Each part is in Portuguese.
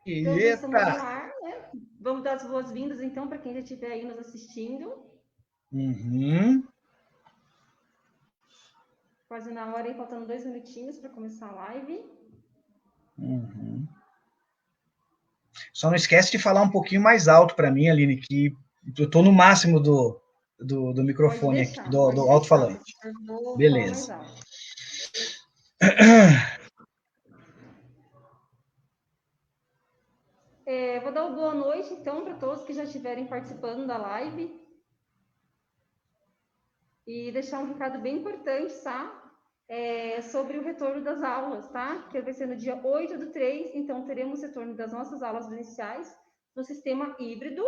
Então, já estamos Eita! no ar, né? Vamos dar as boas-vindas, então, para quem já estiver aí nos assistindo. Uhum, Quase na hora, aí, faltando 2 minutinhos para começar a live. uhum. Só não esquece de falar um pouquinho mais alto para mim, Aline, que eu estou no máximo do microfone aqui, do Pode deixar, alto-falante. professor. Vou falar mais Beleza. alto. Vou dar uma boa noite, então, para todos que já estiverem participando da live. E deixar um recado bem importante, tá? Sobre o retorno das aulas, tá? Que vai ser no dia 8/3, então teremos retorno das nossas aulas iniciais no sistema híbrido.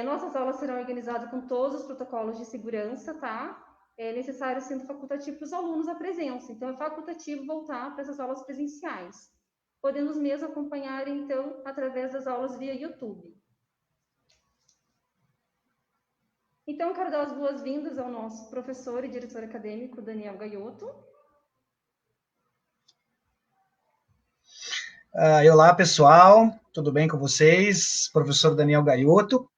Nossas aulas serão organizadas com todos os protocolos de segurança, tá? É necessário, sendo facultativo para os alunos, a presença. Então, é facultativo voltar para essas aulas presenciais. Podemos mesmo acompanhar, então, através das aulas via YouTube. Então, quero dar as boas-vindas ao nosso professor e diretor acadêmico, Daniel Gaiotto. Olá, pessoal, tudo bem com vocês? Professor Daniel Gaiotto,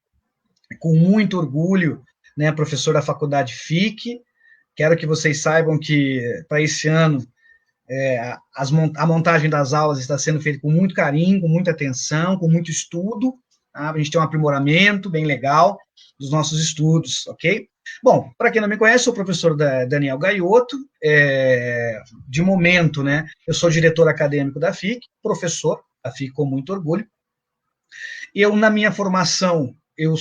com muito orgulho, né, professor da Faculdade FIC. Quero que vocês saibam que, para esse ano, a montagem das aulas está sendo feita com muito carinho, com muita atenção, com muito estudo, tá? A gente tem um aprimoramento bem legal dos nossos estudos, ok? Bom, para quem não me conhece, sou o professor Daniel Gaiotto, de momento, né, eu sou diretor acadêmico da FIC, professor da FIC com muito orgulho. Eu, na minha formação, eu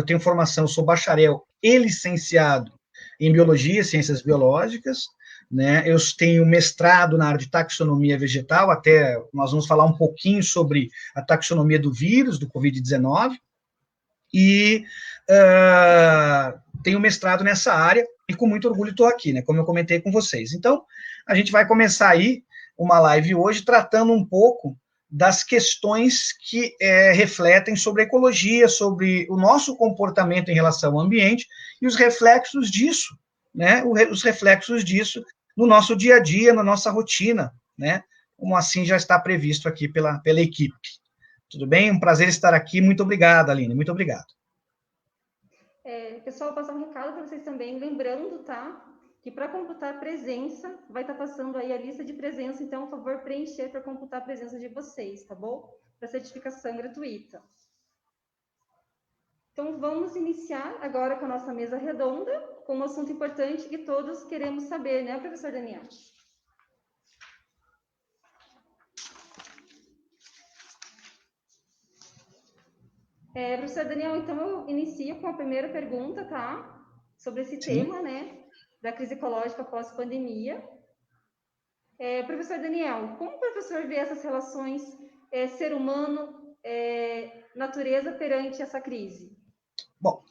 tenho formação, eu sou bacharel e licenciado em Biologia, Ciências Biológicas, né? Eu tenho mestrado na área de taxonomia vegetal, até nós vamos falar um pouquinho sobre a taxonomia do vírus, do Covid-19, e tenho mestrado nessa área, e com muito orgulho estou aqui, né? Como eu comentei com vocês. Então, a gente vai começar aí uma live hoje tratando um pouco das questões que refletem sobre a ecologia, sobre o nosso comportamento em relação ao ambiente e os reflexos disso, né? Os reflexos disso no nosso dia a dia, na nossa rotina, né? Como assim já está previsto aqui pela equipe. Tudo bem? Um prazer estar aqui. Muito obrigado, Aline. Muito obrigado. Pessoal, vou passar um recado para vocês também, lembrando, tá? Que para computar a presença, vai estar passando aí a lista de presença, então, por favor, preencher para computar a presença de vocês, tá bom? Para certificação gratuita. Então, vamos iniciar agora com a nossa mesa redonda, com um assunto importante que todos queremos saber, né, professor Daniel? Professor Daniel, então eu inicio com a primeira pergunta, tá? Sobre esse Sim. tema, né? Da crise ecológica pós-pandemia. Professor Daniel, como o professor vê essas relações ser humano, natureza perante essa crise? Bom,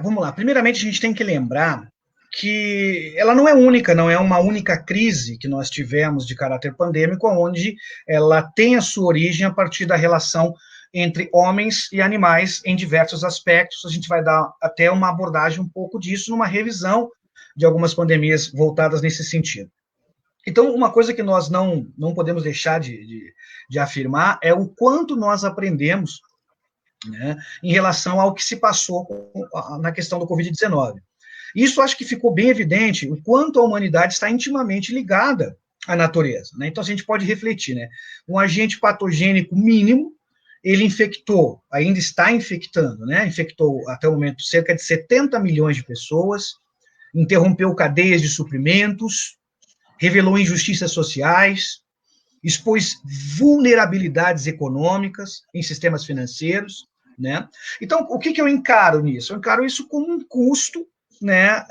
vamos lá. Primeiramente, a gente tem que lembrar que ela não é única, não é uma única crise que nós tivemos de caráter pandêmico, onde ela tem a sua origem a partir da relação entre homens e animais em diversos aspectos. A gente vai dar até uma abordagem um pouco disso numa revisão de algumas pandemias voltadas nesse sentido. Então, uma coisa que nós não podemos deixar de afirmar é o quanto nós aprendemos, né, em relação ao que se passou na questão do Covid-19. Isso acho que ficou bem evidente o quanto a humanidade está intimamente ligada à natureza, né? Então a gente pode refletir, né? Um agente patogênico mínimo, ele infectou, ainda está infectando, né? Infectou até o momento cerca de 70 milhões de pessoas, interrompeu cadeias de suprimentos, revelou injustiças sociais, expôs vulnerabilidades econômicas em sistemas financeiros, né? Então, o que eu encaro nisso? Eu encaro isso como um custo, né,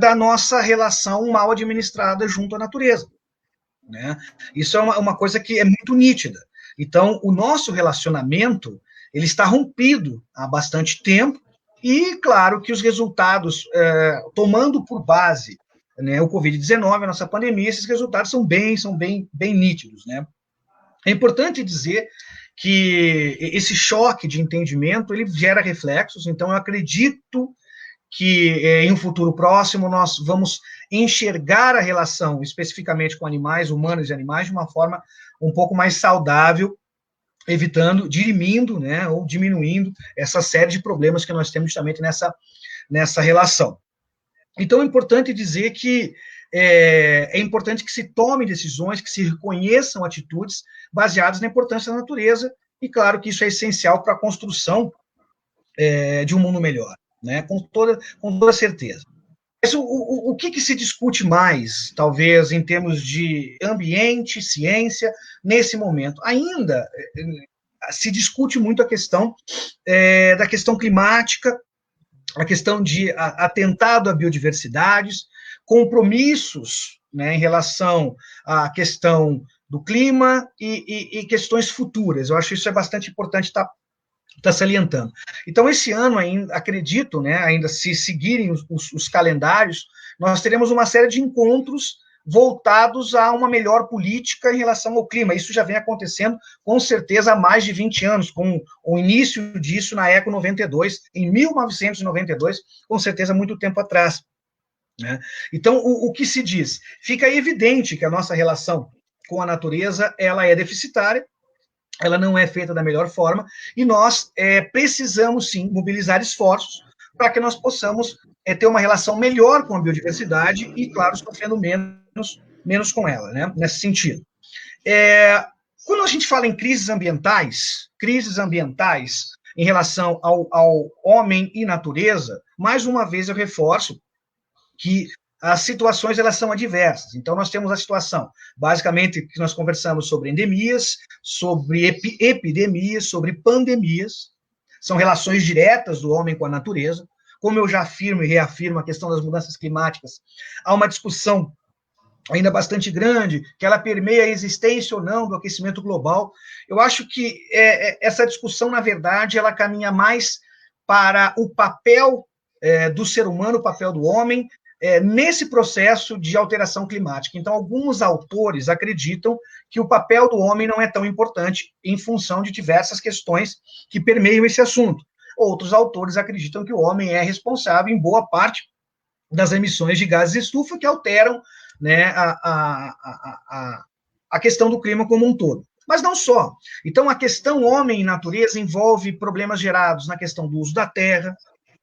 da nossa relação mal administrada junto à natureza, né? Isso é uma coisa que é muito nítida. Então, o nosso relacionamento, ele está rompido há bastante tempo e, claro, que os resultados, tomando por base, né, o Covid-19, a nossa pandemia, esses resultados são bem nítidos, né? É importante dizer que esse choque de entendimento, ele gera reflexos, então eu acredito que em um futuro próximo nós vamos enxergar a relação especificamente com animais, humanos e animais, de uma forma um pouco mais saudável, evitando, dirimindo, né, ou diminuindo essa série de problemas que nós temos justamente nessa relação. Então, é importante dizer que é importante que se tomem decisões, que se reconheçam atitudes baseadas na importância da natureza, e claro que isso é essencial para a construção de um mundo melhor, né, com toda certeza. Mas o que se discute mais, talvez, em termos de ambiente, ciência, nesse momento? Ainda se discute muito a questão da questão climática, a questão de atentado à biodiversidade, compromissos, né, em relação à questão do clima e questões futuras. Eu acho isso é bastante importante estar salientando. Então, esse ano ainda, acredito, né, ainda se seguirem os calendários, nós teremos uma série de encontros voltados a uma melhor política em relação ao clima. Isso já vem acontecendo, com certeza, há mais de 20 anos, com o início disso na ECO 92, em 1992, com certeza, muito tempo atrás. Né? Então, o que se diz? Fica evidente que a nossa relação com a natureza ela é deficitária, ela não é feita da melhor forma, e nós precisamos, sim, mobilizar esforços para que nós possamos ter uma relação melhor com a biodiversidade e, claro, sofrendo menos com ela, né, nesse sentido. Quando a gente fala em crises ambientais em relação ao homem e natureza, mais uma vez eu reforço que as situações elas são adversas. Então, nós temos a situação, basicamente, que nós conversamos sobre endemias, sobre epidemias, sobre pandemias, são relações diretas do homem com a natureza. Como eu já afirmo e reafirmo a questão das mudanças climáticas, há uma discussão ainda bastante grande, que ela permeia a existência ou não do aquecimento global. Eu acho que essa discussão, na verdade, ela caminha mais para o papel do ser humano, o papel do homem, nesse processo de alteração climática. Então, alguns autores acreditam que o papel do homem não é tão importante em função de diversas questões que permeiam esse assunto. Outros autores acreditam que o homem é responsável em boa parte das emissões de gases de estufa que alteram, né, a questão do clima como um todo. Mas não só. Então, a questão homem e natureza envolve problemas gerados na questão do uso da terra,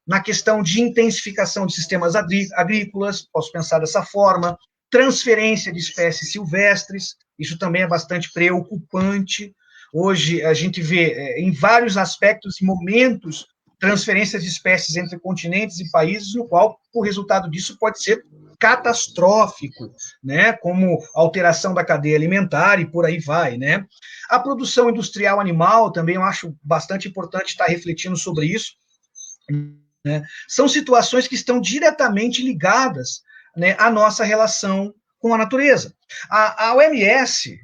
na questão de intensificação de sistemas agrícolas, posso pensar dessa forma, transferência de espécies silvestres, isso também é bastante preocupante. Hoje a gente vê em vários aspectos e momentos transferências de espécies entre continentes e países, no qual o resultado disso pode ser catastrófico, né, como alteração da cadeia alimentar e por aí vai, né. A produção industrial animal também eu acho bastante importante estar refletindo sobre isso, né. São situações que estão diretamente ligadas, né, à nossa relação com a natureza. A OMS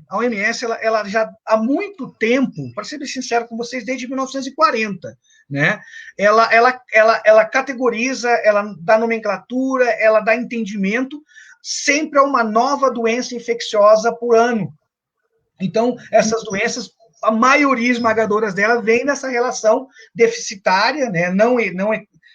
ela já há muito tempo, para ser bem sincero com vocês, desde 1940, né? Ela categoriza, ela dá nomenclatura, ela dá entendimento sempre a uma nova doença infecciosa por ano. Então, essas doenças, a maioria esmagadora delas vem dessa relação deficitária, né? Não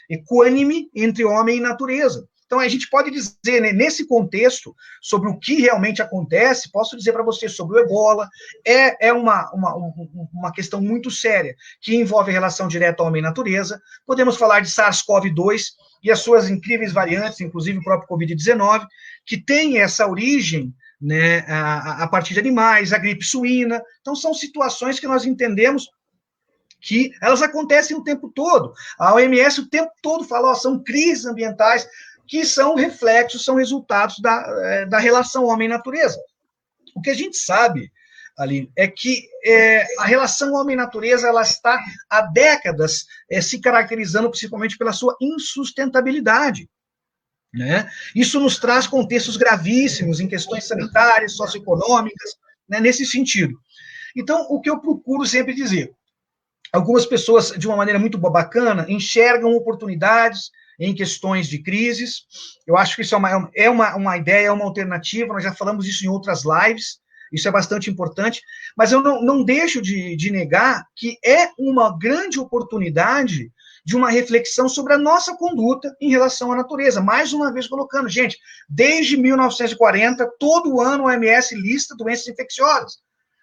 equânime entre homem e natureza. Então, a gente pode dizer, né, nesse contexto, sobre o que realmente acontece, posso dizer para você sobre o ebola, é uma questão muito séria, que envolve a relação direta homem e natureza. Podemos falar de SARS-CoV-2 e as suas incríveis variantes, inclusive o próprio Covid-19, que tem essa origem, né, a partir de animais, a gripe suína. Então, são situações que nós entendemos que elas acontecem o tempo todo. A OMS o tempo todo fala, são crises ambientais, que são reflexos, são resultados da relação homem-natureza. O que a gente sabe, Aline, é que a relação homem-natureza ela está há décadas se caracterizando principalmente pela sua insustentabilidade. Né? Isso nos traz contextos gravíssimos em questões sanitárias, socioeconômicas, né, nesse sentido. Então, o que eu procuro sempre dizer, algumas pessoas, de uma maneira muito bacana, enxergam oportunidades em questões de crises. Eu acho que isso é uma ideia, é uma alternativa, nós já falamos isso em outras lives, isso é bastante importante, mas eu não deixo de negar que é uma grande oportunidade de uma reflexão sobre a nossa conduta em relação à natureza. Mais uma vez colocando, gente, desde 1940, todo ano a OMS lista doenças infecciosas.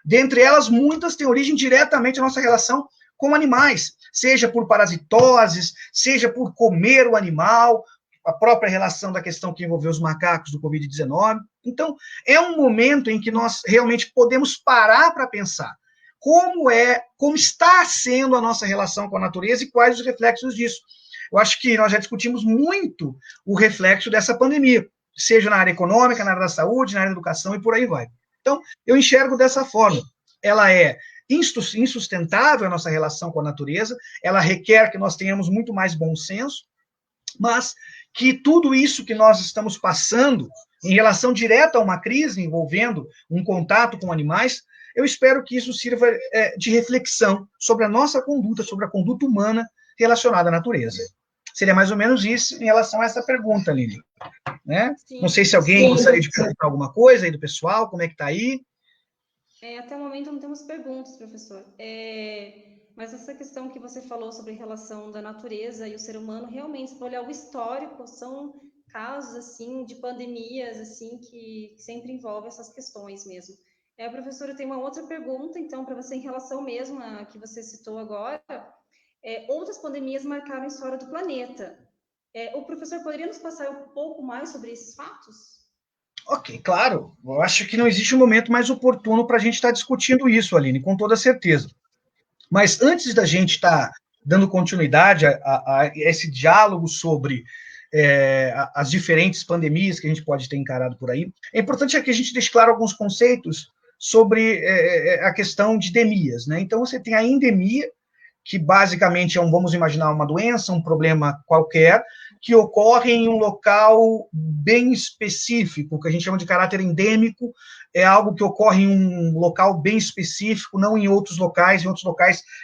Dentre elas, muitas têm origem diretamente na nossa relação com animais, seja por parasitoses, seja por comer o animal, a própria relação da questão que envolveu os macacos do Covid-19. Então, é um momento em que nós realmente podemos parar para pensar como está sendo a nossa relação com a natureza e quais os reflexos disso. Eu acho que nós já discutimos muito o reflexo dessa pandemia, seja na área econômica, na área da saúde, na área da educação e por aí vai. Então, eu enxergo dessa forma. Ela é insustentável a nossa relação com a natureza, ela requer que nós tenhamos muito mais bom senso, mas que tudo isso que nós estamos passando em relação direta a uma crise envolvendo um contato com animais, eu espero que isso sirva de reflexão sobre a nossa conduta, sobre a conduta humana relacionada à natureza. Seria mais ou menos isso em relação a essa pergunta, Aline. Né? Não sei se alguém gostaria de perguntar alguma coisa aí do pessoal, como é que está aí? Até o momento não temos perguntas, professor. Mas essa questão que você falou sobre a relação da natureza e o ser humano, realmente, se for olhar o histórico, são casos, assim, de pandemias, assim, que sempre envolvem essas questões mesmo. Professor, eu tenho uma outra pergunta, então, para você, em relação mesmo a que você citou agora. Outras pandemias marcaram a história do planeta. O professor poderia nos passar um pouco mais sobre esses fatos? Ok, claro. Eu acho que não existe um momento mais oportuno para a gente estar discutindo isso, Aline, com toda certeza. Mas antes da gente estar dando continuidade a esse diálogo sobre as diferentes pandemias que a gente pode ter encarado por aí, é importante que a gente deixe claro alguns conceitos sobre a questão de endemias, né? Então, você tem a endemia, que basicamente vamos imaginar, uma doença, um problema qualquer, que ocorre em um local bem específico, que a gente chama de caráter endêmico, é algo que ocorre em um local bem específico, não em outros locais,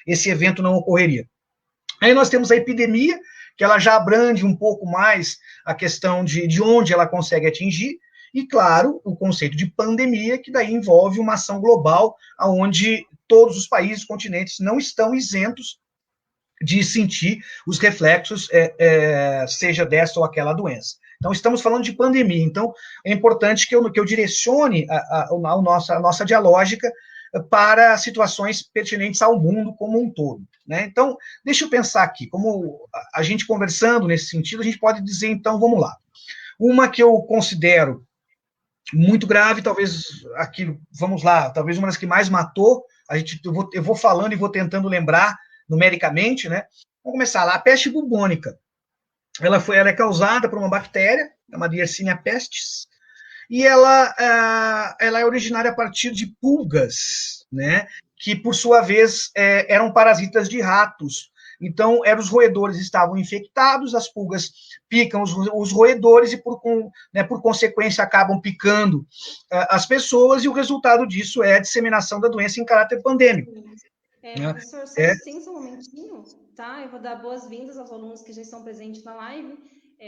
esse evento não ocorreria. Aí nós temos a epidemia, que ela já abrange um pouco mais a questão de onde ela consegue atingir, e, claro, o conceito de pandemia, que daí envolve uma ação global, onde todos os países, continentes, não estão isentos de sentir os reflexos, seja dessa ou aquela doença. Então, estamos falando de pandemia. Então, é importante que eu direcione a nossa dialógica para situações pertinentes ao mundo como um todo. Né? Então, deixa eu pensar aqui, como a gente conversando nesse sentido, a gente pode dizer, então, vamos lá. Uma que eu considero muito grave, talvez aquilo, vamos lá, talvez uma das que mais matou, eu vou falando e vou tentando lembrar numericamente, né? Vamos começar lá, a peste bubônica. Ela é causada por uma bactéria, uma Yersinia pestis, e ela é originária a partir de pulgas, né? Que, por sua vez, eram parasitas de ratos. Então, os roedores estavam infectados, as pulgas picam os roedores e, por consequência, acabam picando as pessoas, e o resultado disso é a disseminação da doença em caráter pandêmico. Professor, só licença um momentinho, tá? Eu vou dar boas-vindas aos alunos que já estão presentes na live.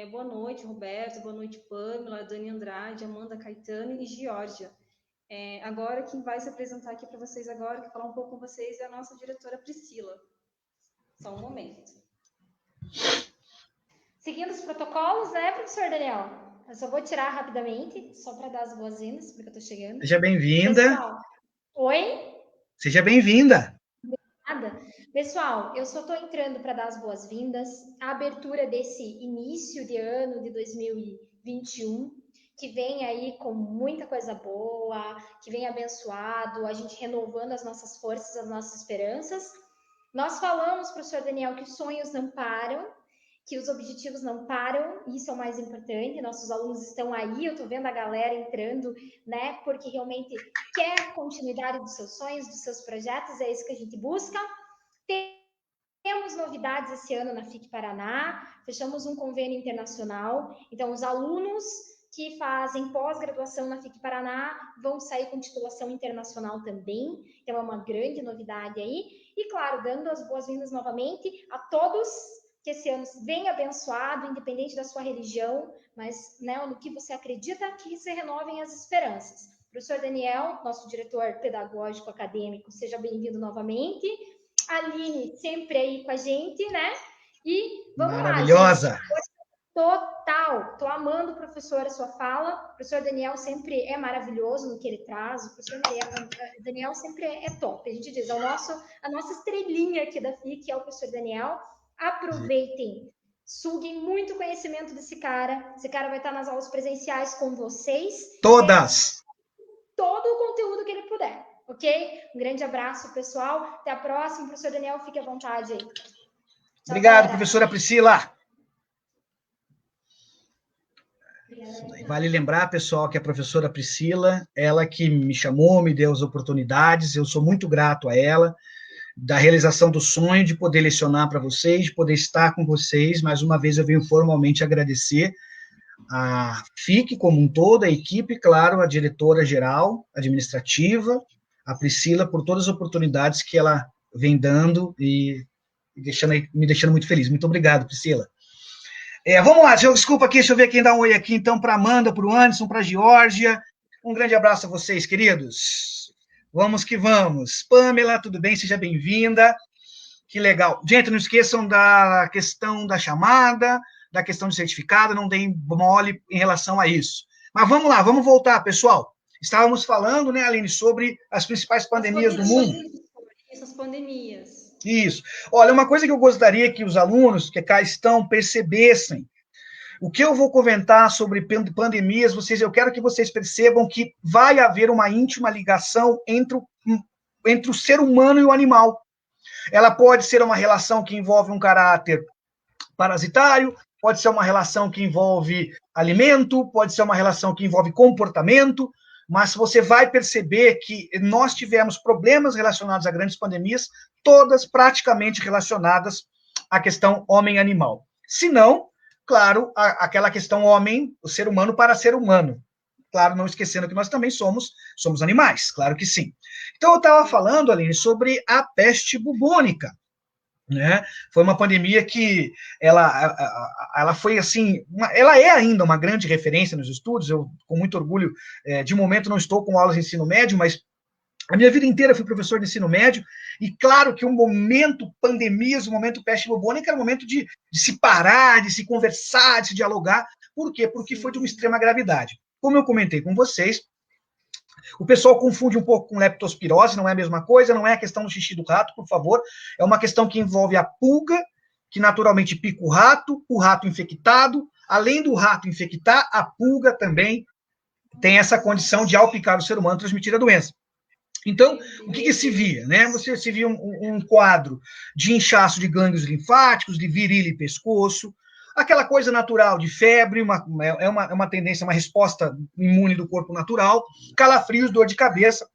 Boa noite, Roberto, boa noite, Pamela, Dani Andrade, Amanda Caetano e Georgia. Agora, quem vai se apresentar aqui para vocês agora, que falar um pouco com vocês, é a nossa diretora Priscila. Só um momento. Seguindo os protocolos, né, professor Daniel? Eu só vou tirar rapidamente, só para dar as boas-vindas, porque eu estou chegando. Seja bem-vinda. Pessoal, oi? Seja bem-vinda. Nada. Pessoal, eu só estou entrando para dar as boas-vindas, a abertura desse início de ano de 2021, que vem aí com muita coisa boa, que vem abençoado, a gente renovando as nossas forças, as nossas esperanças. Nós falamos, professor Daniel, que os sonhos não param, que os objetivos não param, isso é o mais importante, nossos alunos estão aí, eu estou vendo a galera entrando, né, porque realmente quer continuidade dos seus sonhos, dos seus projetos, é isso que a gente busca. Temos novidades esse ano na FIC Paraná, fechamos um convênio internacional, então os alunos que fazem pós-graduação na FIC Paraná vão sair com titulação internacional também, então é uma grande novidade aí, e claro, dando as boas-vindas novamente a todos, que esse ano venha abençoado, independente da sua religião, mas né, no que você acredita, que se renovem as esperanças. Professor Daniel, nosso diretor pedagógico acadêmico, seja bem-vindo novamente. Aline, sempre aí com a gente, né? E vamos Maravilhosa. lá, gente. Total, tô amando, professor, a sua fala. O professor Daniel sempre é maravilhoso no que ele traz. O professor Daniel sempre é top. A gente diz, a nossa estrelinha aqui da FIC é o professor Daniel. Aproveitem, suguem muito conhecimento desse cara. Esse cara vai estar nas aulas presenciais com vocês. Todas. Todo o conteúdo que ele puder, ok? Um grande abraço, pessoal. Até a próxima. Professor Daniel, fique à vontade aí. Tchau, Obrigado, galera. professora Priscila. Vale lembrar, pessoal, que a professora Priscila, ela que me chamou, me deu as oportunidades, eu sou muito grato a ela, da realização do sonho de poder lecionar para vocês, de poder estar com vocês. Mais uma vez eu venho formalmente agradecer a FIC como um todo, a equipe, claro, a diretora-geral, administrativa, a Priscila, por todas as oportunidades que ela vem dando e me deixando muito feliz. Muito obrigado, Priscila. Vamos lá, desculpa aqui, deixa eu ver quem dá um oi aqui, então, para Amanda, para o Anderson, para a Geórgia. Um grande abraço a vocês, queridos. Vamos que vamos. Pamela, tudo bem? Seja bem-vinda. Que legal. Gente, não esqueçam da questão da chamada, da questão de certificado, não deem mole em relação a isso. Mas vamos lá, vamos voltar, pessoal. Estávamos falando, né, Aline, sobre as principais pandemias do mundo. Essas pandemias. Isso. Olha, uma coisa que eu gostaria que os alunos que cá estão percebessem. O que eu vou comentar sobre pandemias, eu quero que vocês percebam que vai haver uma íntima ligação entre o ser humano e o animal. Ela pode ser uma relação que envolve um caráter parasitário, pode ser uma relação que envolve alimento, pode ser uma relação que envolve comportamento, mas você vai perceber que nós tivemos problemas relacionados a grandes pandemias, todas praticamente relacionadas à questão homem-animal. Se não, claro, aquela questão homem, o ser humano para ser humano. Claro, não esquecendo que nós também somos animais, claro que sim. Então, eu estava falando, Aline, sobre a peste bubônica. Né? Foi uma pandemia que ela foi assim, ela é ainda uma grande referência nos estudos. Eu, com muito orgulho, de momento não estou com aulas de ensino médio, mas a minha vida inteira fui professor de ensino médio, e claro que o momento pandemias, o momento peste bubônica era um momento de se parar, de se conversar, de se dialogar. Por quê? Porque foi de uma extrema gravidade. Como eu comentei com vocês, o pessoal confunde um pouco com leptospirose, não é a mesma coisa, não é a questão do xixi do rato, por favor, é uma questão que envolve a pulga, que naturalmente pica o rato infectado, além do rato infectar, a pulga também tem essa condição de, ao picar o ser humano, transmitir a doença. Então, o que se via? Né? Você se via um quadro de inchaço de gânglios linfáticos, de virilha e pescoço, aquela coisa natural de febre, uma tendência, uma resposta imune do corpo natural, calafrios, dor de cabeça,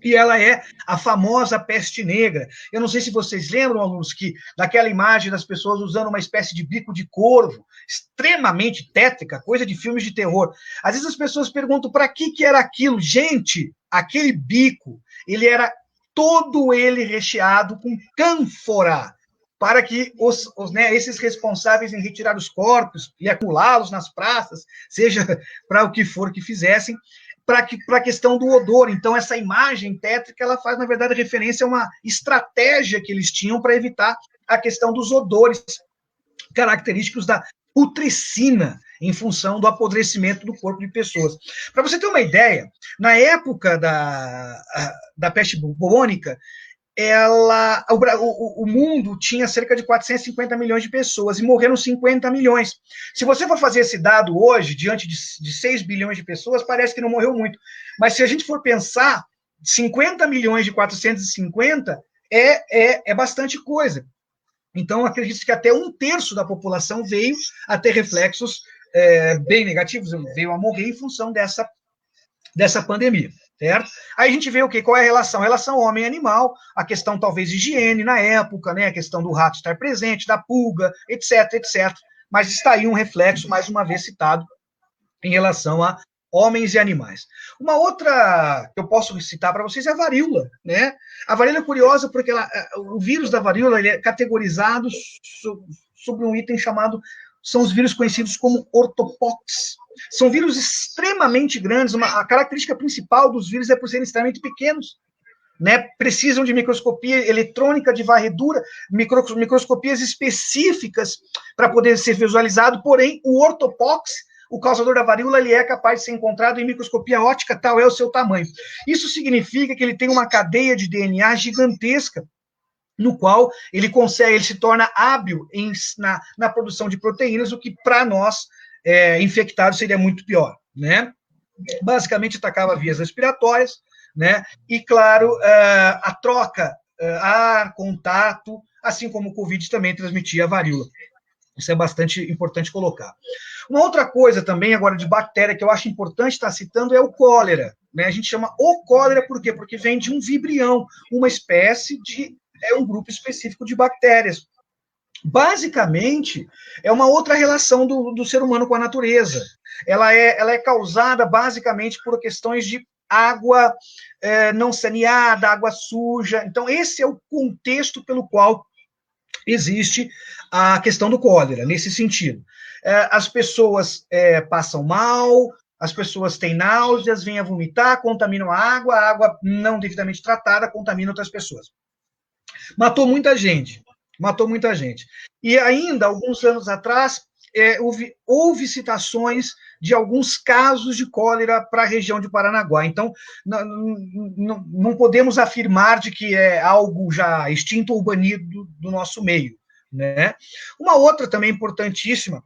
e ela é a famosa peste negra. Eu não sei se vocês lembram, alunos, que daquela imagem das pessoas usando uma espécie de bico de corvo, extremamente tétrica, coisa de filmes de terror. Às vezes as pessoas perguntam para que era aquilo. Gente, aquele bico, ele era todo ele recheado com cânfora, para que esses responsáveis em retirar os corpos e acumulá-los nas praças, seja para o que for que fizessem, para a questão do odor. Então, essa imagem tétrica, ela faz, na verdade, referência a uma estratégia que eles tinham para evitar a questão dos odores característicos da putricina, em função do apodrecimento do corpo de pessoas. Para você ter uma ideia, na época da peste bubônica, o mundo tinha cerca de 450 milhões de pessoas e morreram 50 milhões. Se você for fazer esse dado hoje, diante de 6 bilhões de pessoas, parece que não morreu muito. Mas se a gente for pensar, 50 milhões de 450 é bastante coisa. Então, acredito que até 1/3 da população veio a ter reflexos bem negativos, veio a morrer em função dessa pandemia. Certo? Aí a gente vê o quê? Qual é a relação? A relação homem-animal, a questão talvez de higiene na época, né? A questão do rato estar presente, da pulga, etc, etc. Mas está aí um reflexo, mais uma vez citado, em relação a homens e animais. Uma outra que eu posso citar para vocês é a varíola, né? A varíola é curiosa porque o vírus da varíola ele é categorizado sobre um item chamado, são os vírus conhecidos como ortopox. São vírus extremamente grandes, a característica principal dos vírus é por serem extremamente pequenos. né, precisam de microscopia eletrônica de varredura, microscopias específicas para poder ser visualizado, porém, o ortopox, o causador da varíola, ele é capaz de ser encontrado em microscopia óptica, tal é o seu tamanho. Isso significa que ele tem uma cadeia de DNA gigantesca, no qual ele se torna hábil na produção de proteínas, o que para nós, infectados, seria muito pior, né? Basicamente atacava vias respiratórias, né? E, claro, a troca, ar, contato, assim como o Covid também transmitia a varíola. Isso é bastante importante colocar. Uma outra coisa também, agora de bactéria, que eu acho importante estar citando, é o cólera, né? A gente chama o cólera, por quê? Porque vem de um vibrião, uma espécie de, um grupo específico de bactérias. Basicamente, é uma outra relação do ser humano com a natureza. Ela é causada, basicamente, por questões de água não saneada, água suja. Então, esse é o contexto pelo qual existe a questão do cólera, nesse sentido. As pessoas passam mal, as pessoas têm náuseas, vêm a vomitar, contaminam a água não devidamente tratada contamina outras pessoas. Matou muita gente. E ainda, alguns anos atrás, houve citações de alguns casos de cólera para a região de Paranaguá. Então, não podemos afirmar de que é algo já extinto ou banido do nosso meio, né? Uma outra também importantíssima,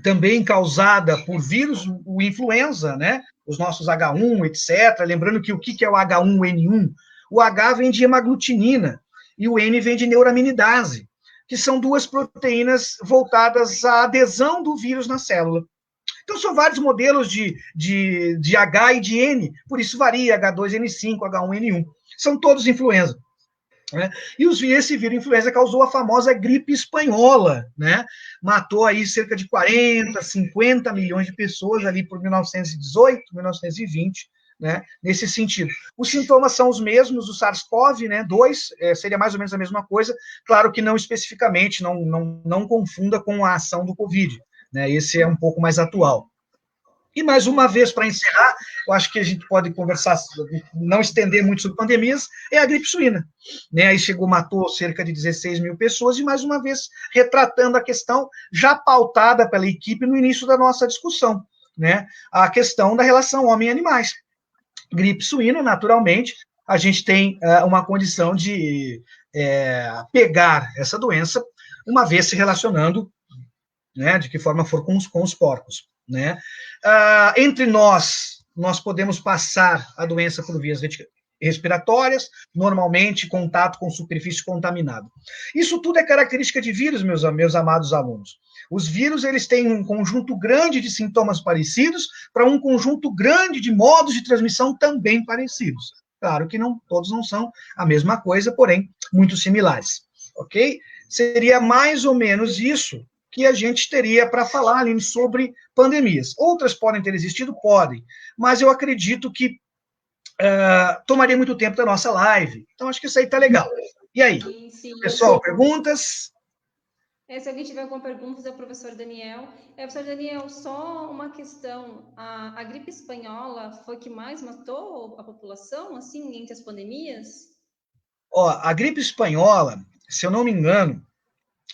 também causada por vírus, o influenza, né? Os nossos H1, etc. Lembrando que o que é o H1N1? O H vem de hemaglutinina e o N vem de neuraminidase, que são duas proteínas voltadas à adesão do vírus na célula. Então, são vários modelos de H e de N, por isso varia H2N5, H1N1. São todos influenza. Né? E esse vírus influenza causou a famosa gripe espanhola, né? Matou aí cerca de 40, 50 milhões de pessoas ali por 1918, 1920, né? Nesse sentido. Os sintomas são os mesmos, o SARS-CoV, né? 2 seria mais ou menos a mesma coisa, claro que não especificamente, não confunda com a ação do Covid, né? Esse é um pouco mais atual. E mais uma vez, para encerrar, eu acho que a gente pode conversar, não estender muito sobre pandemias, é a gripe suína. Né? Aí matou cerca de 16 mil pessoas, e mais uma vez, retratando a questão já pautada pela equipe no início da nossa discussão, né? A questão da relação homem-animais. Gripe suína, naturalmente, a gente tem uma condição de pegar essa doença, uma vez se relacionando, né, de que forma for com os porcos. Né? Entre nós podemos passar a doença por vias respiratórias, normalmente contato com superfície contaminada. Isso tudo é característica de vírus, meus amados alunos. Os vírus, eles têm um conjunto grande de sintomas parecidos para um conjunto grande de modos de transmissão também parecidos. Claro que todos não são a mesma coisa, porém, muito similares. Ok? Seria mais ou menos isso que a gente teria para falar, Aline, sobre pandemias. Outras podem ter existido? Podem, mas eu acredito que tomaria muito tempo da nossa live. Então, acho que isso aí está legal. E aí? Sim. Pessoal, perguntas? Se alguém tiver alguma pergunta, fazer o professor Daniel. Professor Daniel, só uma questão. A gripe espanhola foi que mais matou a população, assim, entre as pandemias? A gripe espanhola, se eu não me engano,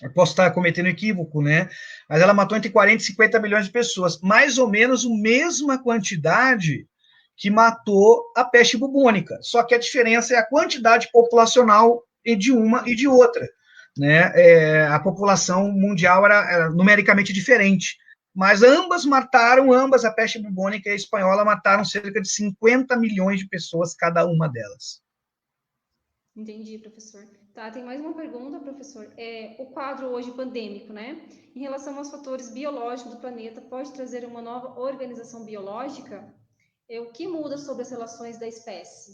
eu posso estar cometendo equívoco, né? Mas ela matou entre 40 e 50 milhões de pessoas. Mais ou menos a mesma quantidade que matou a peste bubônica. Só que a diferença é a quantidade populacional de uma e de outra. Né? A população mundial era numericamente diferente. Mas ambas, a peste bubônica e a espanhola, mataram cerca de 50 milhões de pessoas, cada uma delas. Entendi, professor. Tá, tem mais uma pergunta, professor. O quadro hoje pandêmico, né? Em relação aos fatores biológicos do planeta, pode trazer uma nova organização biológica? O que muda sobre as relações da espécie?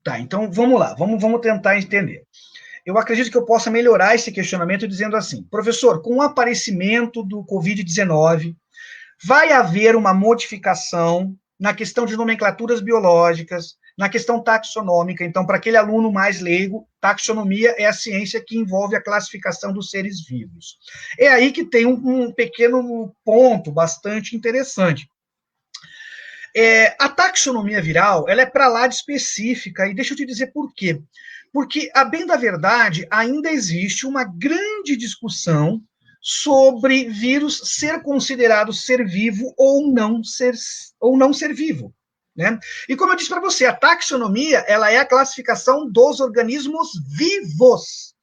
Tá, então vamos lá, vamos tentar entender. Eu acredito que eu possa melhorar esse questionamento dizendo assim, professor, com o aparecimento do Covid-19, vai haver uma modificação na questão de nomenclaturas biológicas, na questão taxonômica. Então, para aquele aluno mais leigo, taxonomia é a ciência que envolve a classificação dos seres vivos. É aí que tem um pequeno ponto bastante interessante. A taxonomia viral, ela é para lá de específica, e deixa eu te dizer por quê. Porque, a bem da verdade, ainda existe uma grande discussão sobre vírus ser considerado ser vivo ou não ser vivo. Né? E como eu disse para você, a taxonomia ela é a classificação dos organismos vivos.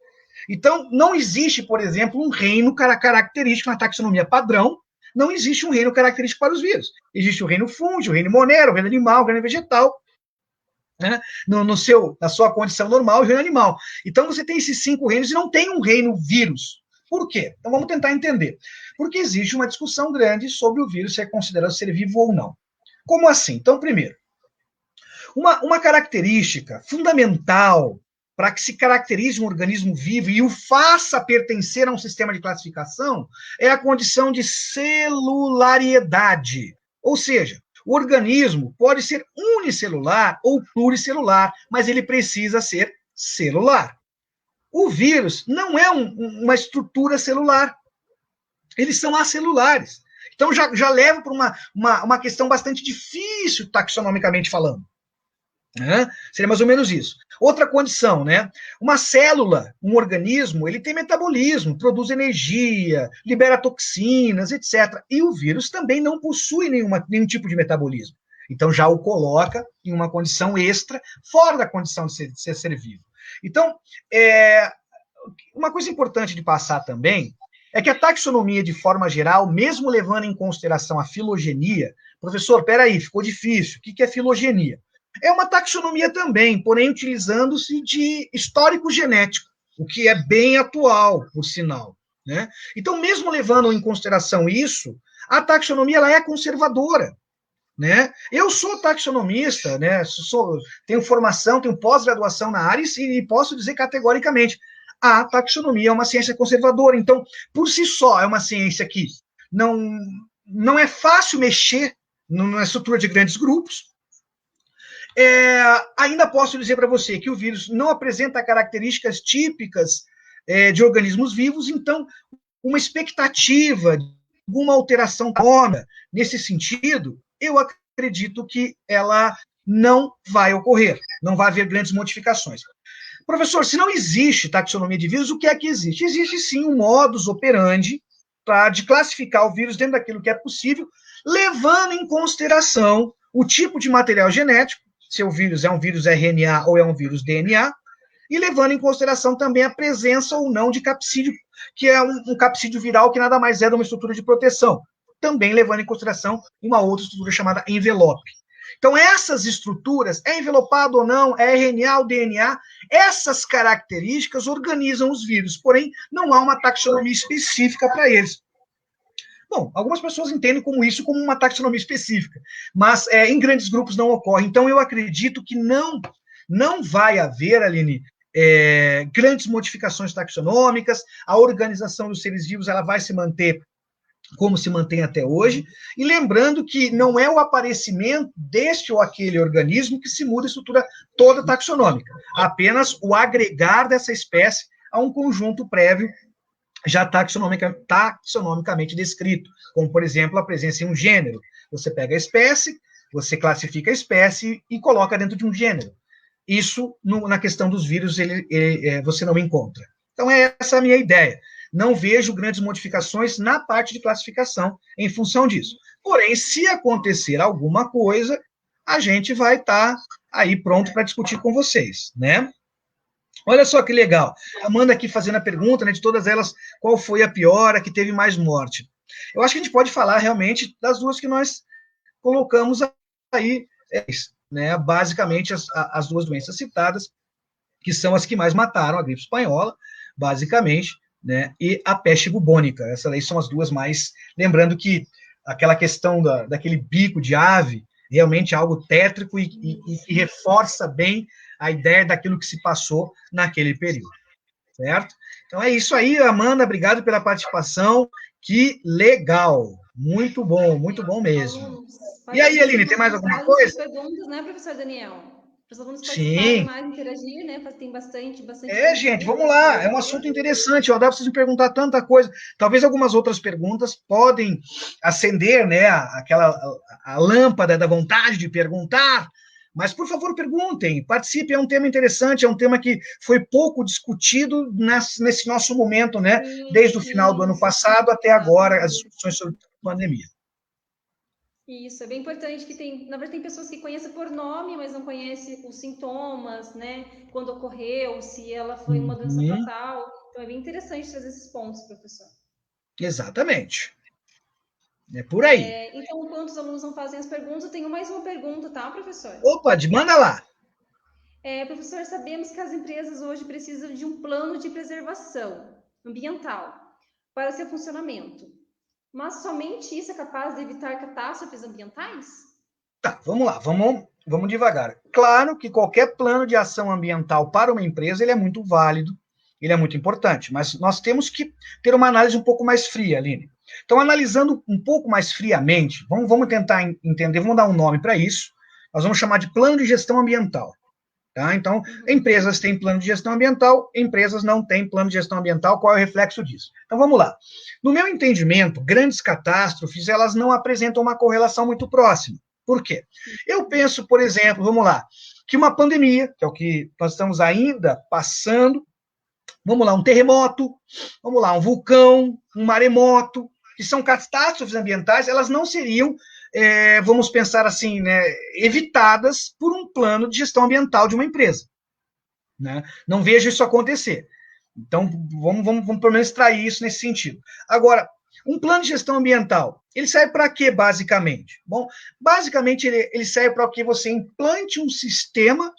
Então, não existe, por exemplo, um reino característico na taxonomia padrão, não existe um reino característico para os vírus. Existe o reino fúngio, o reino monero, o reino animal, o reino vegetal, né? Na sua condição normal, o reino animal. Então, você tem esses 5 reinos e não tem um reino vírus. Por quê? Então, vamos tentar entender. Porque existe uma discussão grande sobre o vírus ser considerado ser vivo ou não. Como assim? Então, primeiro, uma característica fundamental para que se caracterize um organismo vivo e o faça pertencer a um sistema de classificação é a condição de celulariedade. Ou seja, o organismo pode ser unicelular ou pluricelular, mas ele precisa ser celular. O vírus não é uma estrutura celular. Eles são acelulares. Então, já leva para uma questão bastante difícil, taxonomicamente falando. Seria mais ou menos isso. Outra condição, né? Uma célula, um organismo, ele tem metabolismo, produz energia, libera toxinas, etc. E o vírus também não possui nenhum tipo de metabolismo. Então já o coloca em uma condição extra, fora da condição de ser vivo. Então, uma coisa importante de passar também é que a taxonomia, de forma geral, mesmo levando em consideração a filogenia, professor, peraí, ficou difícil, o que é filogenia? É uma taxonomia também, porém utilizando-se de histórico genético, o que é bem atual, por sinal. Né? Então, mesmo levando em consideração isso, a taxonomia ela é conservadora. Né? Eu sou taxonomista, né? Tenho formação, tenho pós-graduação na área e posso dizer categoricamente, a taxonomia é uma ciência conservadora. Então, por si só, é uma ciência que não é fácil mexer na estrutura de grandes grupos. Ainda posso dizer para você que o vírus não apresenta características típicas de organismos vivos, então uma expectativa de alguma alteração nesse sentido, eu acredito que ela não vai ocorrer, não vai haver grandes modificações. Professor, se não existe taxonomia de vírus, o que é que existe? Existe sim um modus operandi de classificar o vírus dentro daquilo que é possível, levando em consideração o tipo de material genético, se o vírus é um vírus RNA ou é um vírus DNA, e levando em consideração também a presença ou não de capsídeo, que é um capsídeo viral que nada mais é de uma estrutura de proteção, também levando em consideração uma outra estrutura chamada envelope. Então, essas estruturas, é envelopado ou não, é RNA ou DNA, essas características organizam os vírus, porém, não há uma taxonomia específica para eles. Bom, algumas pessoas entendem isso como uma taxonomia específica, mas em grandes grupos não ocorre. Então, eu acredito que não vai haver, Aline, grandes modificações taxonômicas, a organização dos seres vivos ela vai se manter como se mantém até hoje, e lembrando que não é o aparecimento deste ou aquele organismo que se muda a estrutura toda taxonômica, apenas o agregar dessa espécie a um conjunto prévio já taxonomicamente descrito, como, por exemplo, a presença em um gênero. Você pega a espécie, você classifica a espécie e coloca dentro de um gênero. Isso, na questão dos vírus, você não encontra. Então, essa é a minha ideia. Não vejo grandes modificações na parte de classificação em função disso. Porém, se acontecer alguma coisa, a gente vai estar aí pronto para discutir com vocês, né? Olha só que legal. Amanda aqui fazendo a pergunta, né, de todas elas, qual foi a pior, a que teve mais morte? Eu acho que a gente pode falar realmente das duas que nós colocamos aí, né, basicamente as duas doenças citadas, que são as que mais mataram, a gripe espanhola, basicamente, né, e a peste bubônica. Essas aí são as duas mais... Lembrando que aquela questão daquele bico de ave realmente é algo tétrico e reforça bem a ideia daquilo que se passou naquele período, certo? Então é isso aí, Amanda, obrigado pela participação, que legal, muito bom mesmo. E aí, Aline, tem mais alguma coisa? Perguntas, né, professor Daniel? para os alunos participarem Sim. mais, interagir, né? Tem bastante Gente, conteúdo, vamos né, lá, sobre é um o assunto tema. interessante, ó, dá para vocês me perguntar tanta coisa. Talvez algumas outras perguntas podem acender, né, a lâmpada da vontade de perguntar, mas, por favor, perguntem, participem, é um tema interessante, é um tema que foi pouco discutido nesse nosso momento, né, desde o final do ano Isso, passado até agora, as exatamente. discussões sobre a pandemia. Isso, é bem importante que na verdade, tem pessoas que conhecem por nome, mas não conhecem os sintomas, né? Quando ocorreu, se ela foi uma doença Uhum, fatal. Então, é bem interessante trazer esses pontos, professor. exatamente, é por aí. Então, enquanto os alunos não fazem as perguntas, eu tenho mais uma pergunta, tá, professor? Opa, manda lá. Professor, sabemos que as empresas hoje precisam de um plano de preservação ambiental para seu funcionamento, mas somente isso é capaz de evitar catástrofes ambientais? Tá, vamos lá, vamos devagar. Claro que qualquer plano de ação ambiental para uma empresa ele é muito válido, ele é muito importante, mas nós temos que ter uma análise um pouco mais fria, Aline. Então, analisando um pouco mais friamente, vamos tentar entender, vamos dar um nome para isso, nós vamos chamar de plano de gestão ambiental. Tá? Então, empresas têm plano de gestão ambiental, empresas não têm plano de gestão ambiental, qual é o reflexo disso? Então, vamos lá. No meu entendimento, grandes catástrofes, elas não apresentam uma correlação muito próxima. Por quê? Eu penso, por exemplo, vamos lá, que uma pandemia, que é o que nós estamos ainda passando, vamos lá, um terremoto, vamos lá, um vulcão, um maremoto, que são catástrofes ambientais, elas não seriam, vamos pensar assim, né, evitadas por um plano de gestão ambiental de uma empresa. Né? Não vejo isso acontecer. Então, vamos pelo menos extrair isso nesse sentido. Agora, um plano de gestão ambiental, ele serve para quê, basicamente? Bom, basicamente, ele serve para que você implante um sistema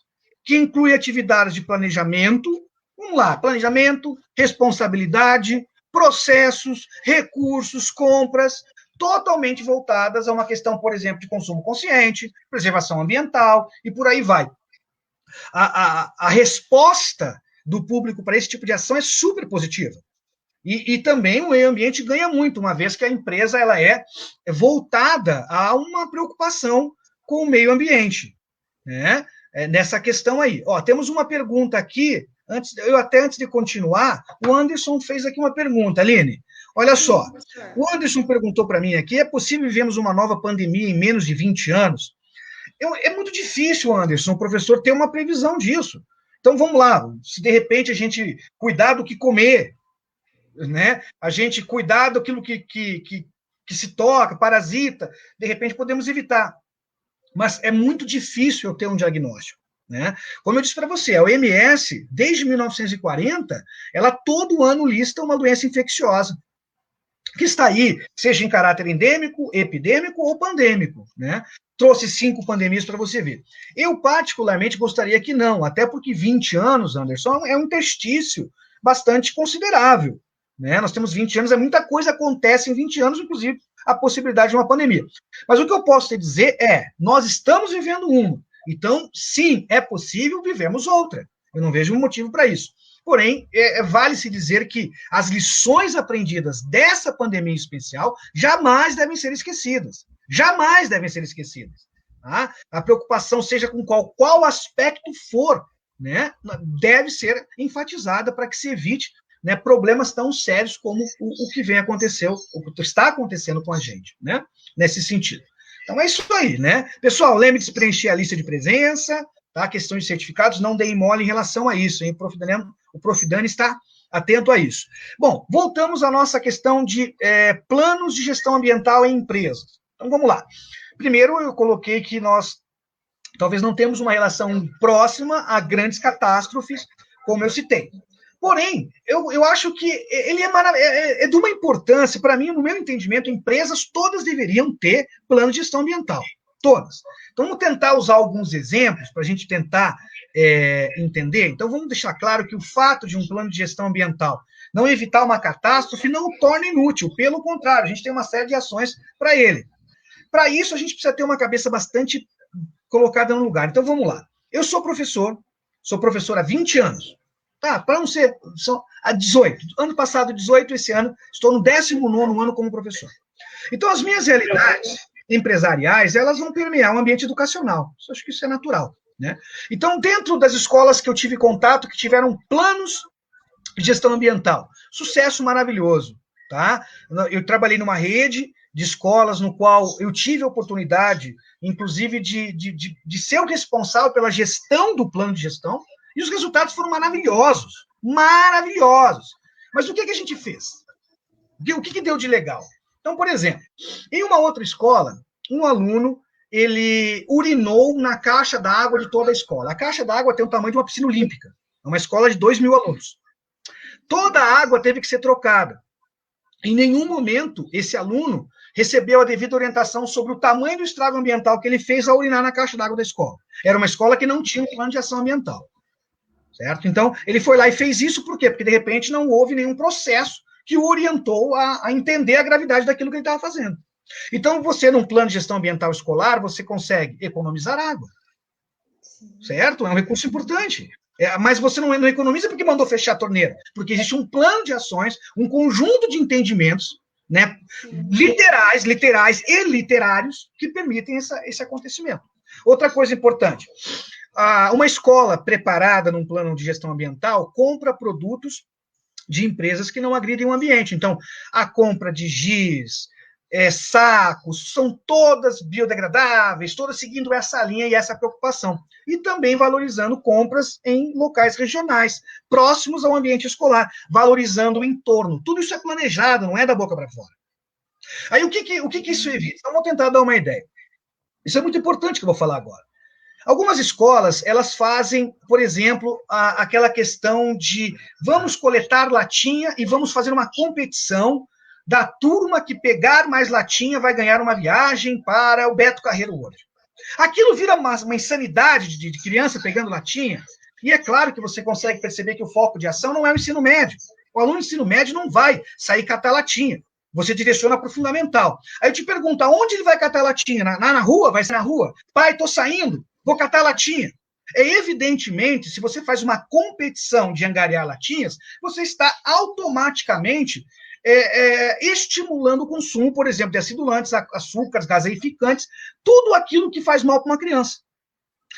que inclui atividades de planejamento, vamos lá, planejamento, responsabilidade, processos, recursos, compras, totalmente voltadas a uma questão, por exemplo, de consumo consciente, preservação ambiental e por aí vai. A resposta do público para esse tipo de ação é super positiva. E também o meio ambiente ganha muito, uma vez que a empresa ela é voltada a uma preocupação com o meio ambiente. Né? Nessa questão aí. Ó, temos uma pergunta aqui, antes de continuar, o Anderson fez aqui uma pergunta, Aline. Olha só, o Anderson perguntou para mim aqui, é possível vivermos uma nova pandemia em menos de 20 anos? É muito difícil, Anderson, o professor ter uma previsão disso. Então, vamos lá, se de repente a gente cuidar do que comer, né? A gente cuidar daquilo que se toca, parasita, de repente podemos evitar. Mas é muito difícil eu ter um diagnóstico. Né? Como eu disse para você, a OMS, desde 1940, ela todo ano lista uma doença infecciosa, que está aí, seja em caráter endêmico, epidêmico ou pandêmico. Né? Trouxe 5 pandemias para você ver. Eu, particularmente, gostaria que não, até porque 20 anos, Anderson, é um interstício bastante considerável. Né? Nós temos 20 anos, muita coisa acontece em 20 anos, inclusive a possibilidade de uma pandemia. Mas o que eu posso te dizer é, nós estamos vivendo uma. Então, sim, é possível vivermos outra. Eu não vejo um motivo para isso. Porém, vale-se dizer que as lições aprendidas dessa pandemia especial jamais devem ser esquecidas. Jamais devem ser esquecidas. Tá? A preocupação, seja com qual aspecto for, né, deve ser enfatizada para que se evite, né, problemas tão sérios como o que vem acontecendo, o que está acontecendo com a gente, né, nesse sentido. Então é isso aí, né? Pessoal, lembre de se preencher a lista de presença, tá? Questão de certificados, não deem mole em relação a isso, hein? O Prof. Dani está atento a isso. Bom, voltamos à nossa questão de planos de gestão ambiental em empresas. Então vamos lá. Primeiro, eu coloquei que nós talvez não temos uma relação próxima a grandes catástrofes, como eu citei. Porém, eu acho que ele é de uma importância, para mim, no meu entendimento, empresas todas deveriam ter plano de gestão ambiental. Todas. Então, vamos tentar usar alguns exemplos para a gente tentar entender. Então, vamos deixar claro que o fato de um plano de gestão ambiental não evitar uma catástrofe não o torna inútil. Pelo contrário, a gente tem uma série de ações para ele. Para isso, a gente precisa ter uma cabeça bastante colocada no lugar. Então, vamos lá. Eu sou professor há 20 anos. Tá, para não ser há 18. Ano passado, 18, esse ano, estou no 19º ano como professor. Então, as minhas realidades empresariais, elas vão permear o ambiente educacional. Eu acho que isso é natural. né? Então, dentro das escolas que eu tive contato, que tiveram planos de gestão ambiental, sucesso maravilhoso, tá? Eu trabalhei numa rede de escolas no qual eu tive a oportunidade, inclusive, de ser o responsável pela gestão do plano de gestão, e os resultados foram maravilhosos, maravilhosos. Mas o que a gente fez? O que deu de legal? Então, por exemplo, em uma outra escola, um aluno, ele urinou na caixa d'água de toda a escola. A caixa d'água tem o tamanho de uma piscina olímpica. É uma escola de 2.000 alunos. Toda a água teve que ser trocada. Em nenhum momento, esse aluno recebeu a devida orientação sobre o tamanho do estrago ambiental que ele fez ao urinar na caixa d'água da escola. Era uma escola que não tinha um plano de ação ambiental. Certo? Então, ele foi lá e fez isso por quê? Porque, de repente, não houve nenhum processo que o orientou a entender a gravidade daquilo que ele estava fazendo. Então, você, num plano de gestão ambiental escolar, você consegue economizar água. Certo? É um recurso importante. Mas você não economiza porque mandou fechar a torneira, porque existe um plano de ações, um conjunto de entendimentos, né, literais e literários que permitem esse acontecimento. Outra coisa importante, uma escola preparada num plano de gestão ambiental compra produtos de empresas que não agridem o ambiente. Então, a compra de giz, sacos, são todas biodegradáveis, todas seguindo essa linha e essa preocupação. E também valorizando compras em locais regionais, próximos ao ambiente escolar, valorizando o entorno. Tudo isso é planejado, não é da boca para fora. Aí, o que isso evita? Então, vou tentar dar uma ideia. Isso é muito importante que eu vou falar agora. Algumas escolas, elas fazem, por exemplo, aquela questão de vamos coletar latinha e vamos fazer uma competição da turma que pegar mais latinha vai ganhar uma viagem para o Beto Carreiro World. Aquilo vira uma insanidade de criança pegando latinha, e é claro que você consegue perceber que o foco de ação não é o ensino médio. O aluno do ensino médio não vai sair catar latinha. Você direciona para o fundamental. Aí eu te pergunto, aonde ele vai catar latinha? Na rua? Vai ser na rua? Pai, estou saindo, vou catar latinha. Evidentemente, se você faz uma competição de angariar latinhas, você está automaticamente estimulando o consumo, por exemplo, de acidulantes, açúcares, gaseificantes, tudo aquilo que faz mal para uma criança.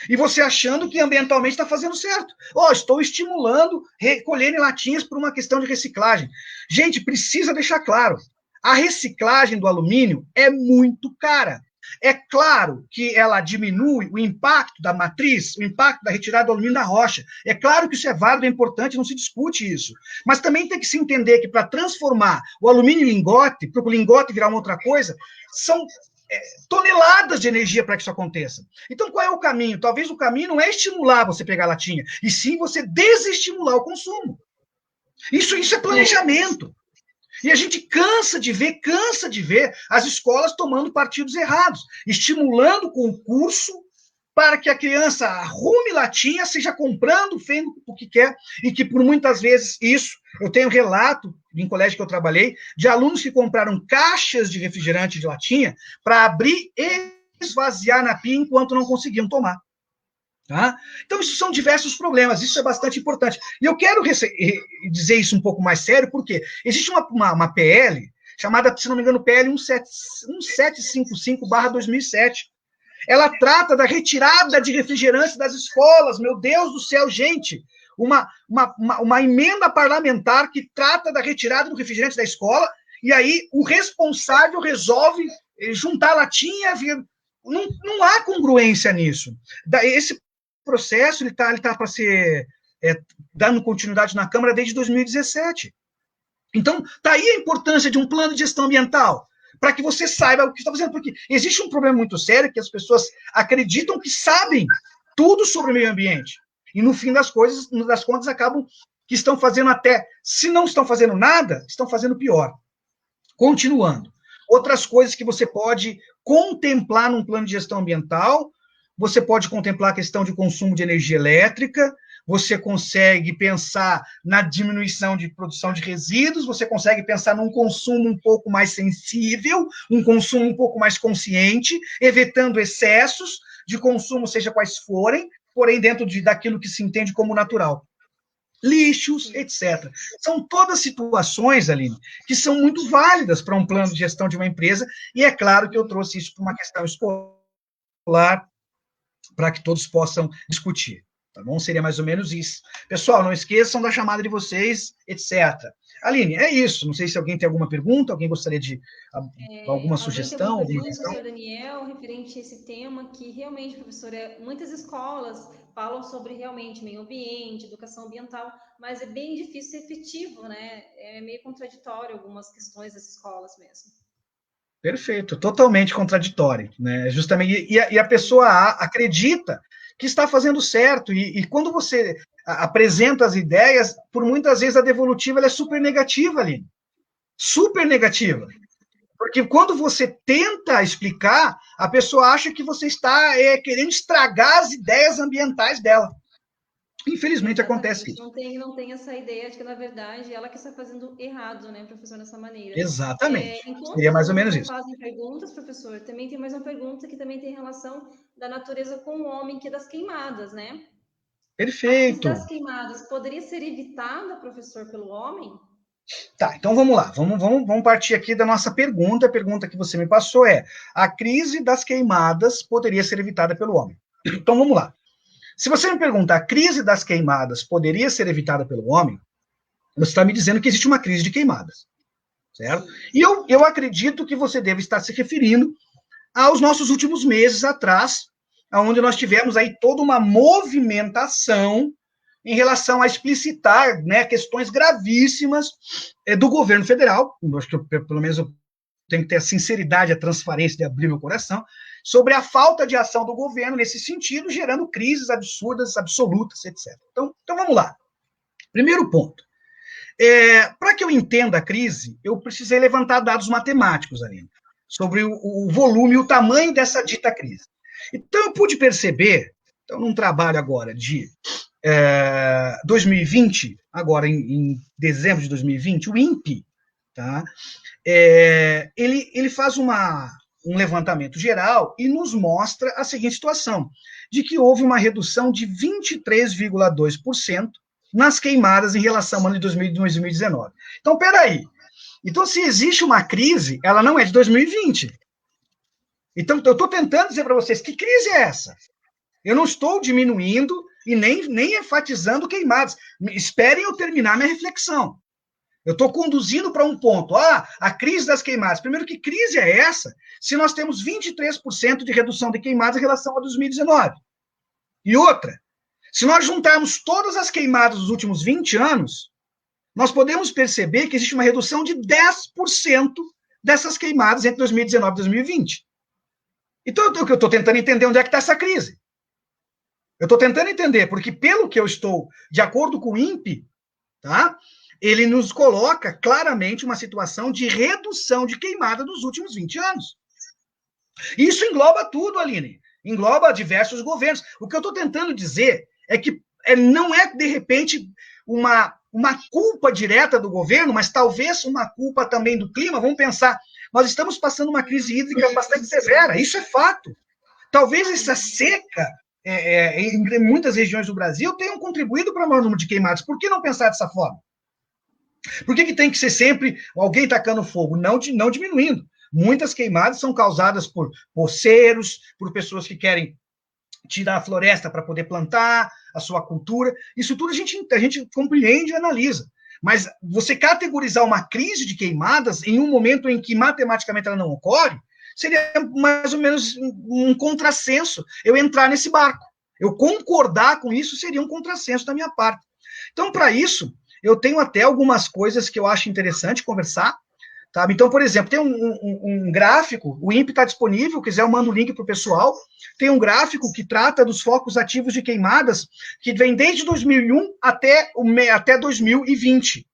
E você achando que ambientalmente está fazendo certo. Estou estimulando recolherem latinhas por uma questão de reciclagem. Gente, precisa deixar claro, a reciclagem do alumínio é muito cara. É claro que ela diminui o impacto da matriz, o impacto da retirada do alumínio da rocha. É claro que isso é válido, é importante, não se discute isso. Mas também tem que se entender que para transformar o alumínio em lingote, para o lingote virar uma outra coisa, são toneladas de energia para que isso aconteça. Então, qual é o caminho? Talvez o caminho não é estimular você pegar latinha, e sim você desestimular o consumo. Isso é planejamento. E a gente cansa de ver as escolas tomando partidos errados, estimulando concurso para que a criança arrume latinha, seja comprando, vendo o que quer, e que por muitas vezes isso, eu tenho relato em colégio que eu trabalhei, de alunos que compraram caixas de refrigerante de latinha para abrir e esvaziar na pia enquanto não conseguiam tomar. Tá? Então, isso são diversos problemas, isso é bastante importante. E eu quero dizer isso um pouco mais sério, porque existe uma PL, chamada, se não me engano, PL 1755/2007. Ela trata da retirada de refrigerantes das escolas. Meu Deus do céu, gente! Uma emenda parlamentar que trata da retirada do refrigerante da escola, e aí o responsável resolve juntar latinha. Não há congruência nisso. Esse processo ele tá para ser dando continuidade na Câmara desde 2017. Então, está aí a importância de um plano de gestão ambiental, para que você saiba o que está fazendo, porque existe um problema muito sério que as pessoas acreditam que sabem tudo sobre o meio ambiente, e no fim das contas, acabam que estão fazendo até, se não estão fazendo nada, estão fazendo pior. Continuando. Outras coisas que você pode contemplar num plano de gestão ambiental: você pode contemplar a questão de consumo de energia elétrica, você consegue pensar na diminuição de produção de resíduos, você consegue pensar num consumo um pouco mais sensível, um consumo um pouco mais consciente, evitando excessos de consumo, seja quais forem, porém dentro daquilo que se entende como natural. Lixos, etc. São todas situações, Aline, que são muito válidas para um plano de gestão de uma empresa, e é claro que eu trouxe isso para uma questão escolar, para que todos possam discutir. Tá bom? Seria mais ou menos isso. Pessoal, não esqueçam da chamada de vocês, etc. Aline, é isso. Não sei se alguém tem alguma pergunta, alguém gostaria de alguma sugestão, alguém tem alguma alguma questão? professor Daniel, referente a esse tema, que realmente, professora, muitas escolas falam sobre realmente meio ambiente, educação ambiental, mas é bem difícil ser efetivo, né? É meio contraditório algumas questões das escolas mesmo. Perfeito, totalmente contraditório, né? Justamente, e a pessoa acredita que está fazendo certo, e quando você apresenta as ideias, por muitas vezes a devolutiva ela é super negativa, ali. Super negativa. Porque quando você tenta explicar, a pessoa acha que você está querendo estragar as ideias ambientais dela. Infelizmente acontece isso. Não tem essa ideia de que, na verdade, ela que está fazendo errado, né, professor, dessa maneira. Exatamente. Enquanto Seria os mais ou alunos menos não isso. fazem perguntas, professor, também tem mais uma pergunta que também tem relação da natureza com o homem, que é das queimadas, né? A crise Perfeito. das queimadas poderia ser evitada, professor, pelo homem? Tá, então vamos lá. Vamos partir aqui da nossa pergunta. A pergunta que você me passou é: a crise das queimadas poderia ser evitada pelo homem? Então vamos lá. Se você me pergunta, a crise das queimadas poderia ser evitada pelo homem? Você está me dizendo que existe uma crise de queimadas, certo? E eu acredito que você deve estar se referindo aos nossos últimos meses atrás, onde nós tivemos aí toda uma movimentação em relação a explicitar, né, questões gravíssimas do governo federal. Acho que pelo menos eu tenho que ter a sinceridade, a transparência de abrir meu coração, sobre a falta de ação do governo nesse sentido, gerando crises absurdas, absolutas, etc. Então vamos lá. Primeiro ponto. Para que eu entenda a crise, eu precisei levantar dados matemáticos ali, sobre o volume e o tamanho dessa dita crise. Então, eu pude perceber, então, num trabalho agora de 2020, agora em dezembro de 2020, o INPE, tá? Ele faz um levantamento geral e nos mostra a seguinte situação, de que houve uma redução de 23,2% nas queimadas em relação ao ano de 2019. Então, peraí. Então, se existe uma crise, ela não é de 2020. Então, eu estou tentando dizer para vocês, que crise é essa? Eu não estou diminuindo e nem enfatizando queimadas. Esperem eu terminar minha reflexão. Eu estou conduzindo para um ponto. A crise das queimadas. Primeiro, que crise é essa se nós temos 23% de redução de queimadas em relação a 2019? E outra, se nós juntarmos todas as queimadas dos últimos 20 anos, nós podemos perceber que existe uma redução de 10% dessas queimadas entre 2019 e 2020. Então, eu estou tentando entender onde é que está essa crise. Eu estou tentando entender, porque pelo que eu estou, de acordo com o INPE, tá? Ele nos coloca claramente uma situação de redução de queimada dos últimos 20 anos. Isso engloba tudo, Aline. Engloba diversos governos. O que eu estou tentando dizer é que não é, de repente, uma culpa direta do governo, mas talvez uma culpa também do clima. Vamos pensar, nós estamos passando uma crise hídrica bastante severa, isso é fato. Talvez essa seca em muitas regiões do Brasil tenham contribuído para o maior número de queimadas. Por que não pensar dessa forma? Por que tem que ser sempre alguém tacando fogo? Não diminuindo. Muitas queimadas são causadas por poceiros, por pessoas que querem tirar a floresta para poder plantar a sua cultura. Isso tudo a gente compreende e analisa. Mas você categorizar uma crise de queimadas em um momento em que matematicamente ela não ocorre, seria mais ou menos um contrassenso eu entrar nesse barco. Eu concordar com isso seria um contrassenso da minha parte. Então, para isso, eu tenho até algumas coisas que eu acho interessante conversar. Tá? Então, por exemplo, tem um gráfico, o INPE está disponível, quiser eu mando o link para o pessoal. Tem um gráfico que trata dos focos ativos de queimadas, que vem desde 2001 até 2020,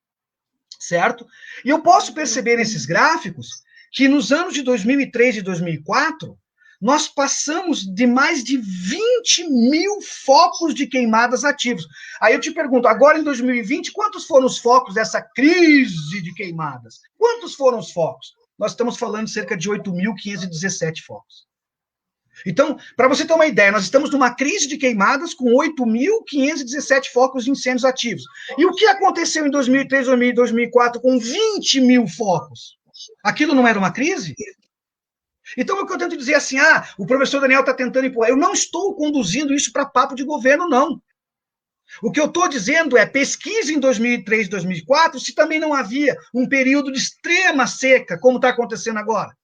certo? E eu posso perceber nesses gráficos que nos anos de 2003 e 2004, nós passamos de mais de 20 mil focos de queimadas ativos. Aí eu te pergunto, agora em 2020, quantos foram os focos dessa crise de queimadas? Quantos foram os focos? Nós estamos falando de cerca de 8.517 focos. Então, para você ter uma ideia, nós estamos numa crise de queimadas com 8.517 focos de incêndios ativos. E o que aconteceu em 2003, 2004 com 20 mil focos? Aquilo não era uma crise? Então, o que eu tento dizer é assim, o professor Daniel está tentando empurrar. Eu não estou conduzindo isso para papo de governo, não. O que eu estou dizendo é, pesquise em 2003, 2004, se também não havia um período de extrema seca, como está acontecendo agora.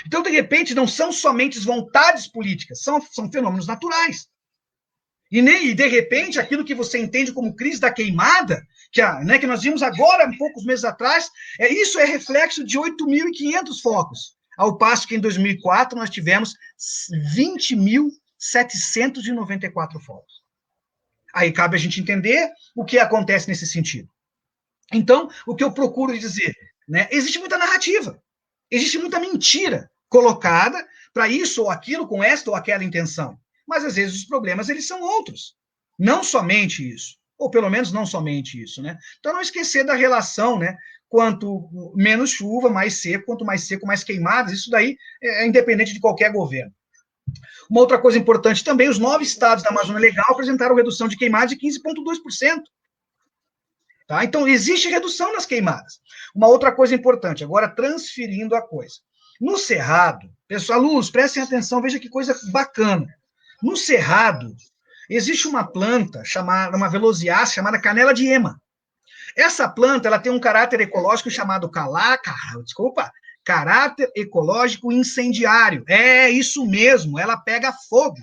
Então, de repente, não são somente vontades políticas, são fenômenos naturais. E, de repente, aquilo que você entende como crise da queimada, que nós vimos agora, poucos meses atrás, isso é reflexo de 8.500 focos, ao passo que em 2004 nós tivemos 20.794 focos. Aí cabe a gente entender o que acontece nesse sentido. Então, o que eu procuro dizer, né, existe muita narrativa, existe muita mentira colocada para isso ou aquilo, com esta ou aquela intenção. Mas, às vezes, os problemas eles são outros. Não somente isso. Ou, pelo menos, não somente isso. Né? Então, não esquecer da relação, né? Quanto menos chuva, mais seco. Quanto mais seco, mais queimadas. Isso daí é independente de qualquer governo. Uma outra coisa importante também, os 9 estados da Amazônia Legal apresentaram redução de queimadas de 15,2%. Tá? Então, existe redução nas queimadas. Uma outra coisa importante, agora transferindo a coisa. No Cerrado, pessoal, alunos, prestem atenção, veja que coisa bacana. No Cerrado, existe uma planta, uma velociácea, chamada canela de ema. Essa planta ela tem um caráter ecológico chamado caráter ecológico incendiário. É isso mesmo, ela pega fogo.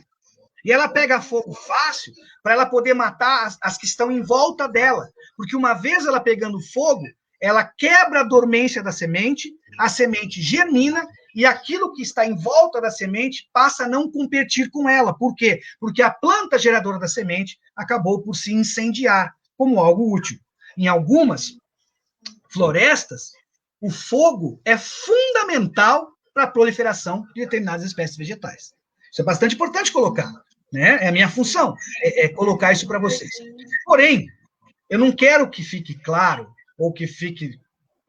E ela pega fogo fácil para ela poder matar as que estão em volta dela. Porque uma vez ela pegando fogo, ela quebra a dormência da semente, a semente germina, e aquilo que está em volta da semente passa a não competir com ela. Por quê? Porque a planta geradora da semente acabou por se incendiar como algo útil. Em algumas florestas, o fogo é fundamental para a proliferação de determinadas espécies vegetais. Isso é bastante importante colocar. Né? É a minha função, é colocar isso para vocês. Porém, eu não quero que fique claro, ou que fique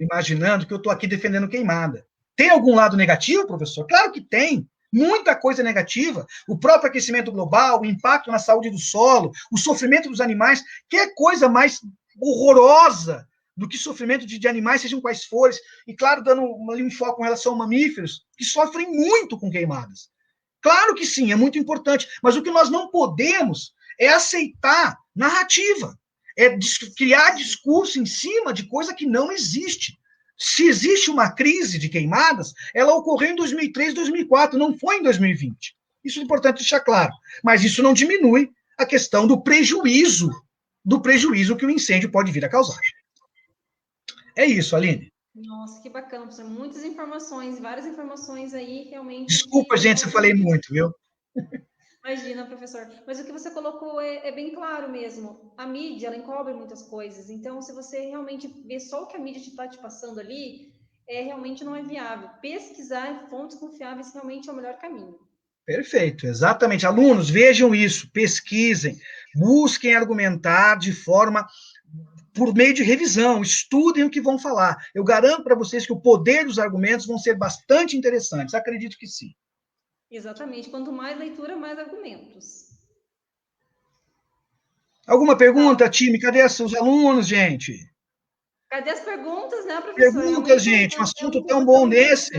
imaginando que eu estou aqui defendendo queimada. Tem algum lado negativo, professor? Claro que tem. Muita coisa negativa. O próprio aquecimento global, o impacto na saúde do solo, o sofrimento dos animais. Que coisa mais horrorosa do que sofrimento de animais, sejam quais forem. E, claro, dando um foco com relação a mamíferos, que sofrem muito com queimadas. Claro que sim, é muito importante. Mas o que nós não podemos é aceitar narrativa. É criar discurso em cima de coisa que não existe. Se existe uma crise de queimadas, ela ocorreu em 2003, 2004, não foi em 2020. Isso é importante deixar claro. Mas isso não diminui a questão do prejuízo que o incêndio pode vir a causar. É isso, Aline. Nossa, que bacana, professor. Muitas informações, várias informações aí, realmente. Desculpa, gente, se eu falei muito, viu? Imagina, professor. Mas o que você colocou é bem claro mesmo. A mídia, ela encobre muitas coisas. Então, se você realmente vê só o que a mídia está te passando ali, realmente não é viável. Pesquisar fontes confiáveis realmente é o melhor caminho. Perfeito, exatamente. Alunos, vejam isso, pesquisem, busquem argumentar de forma, por meio de revisão, estudem o que vão falar. Eu garanto para vocês que o poder dos argumentos vão ser bastante interessantes, acredito que sim. Exatamente, quanto mais leitura, mais argumentos. Alguma pergunta, time? Cadê os alunos, gente? Cadê as perguntas, né, professor? Perguntas, gente, um assunto tão bom desse.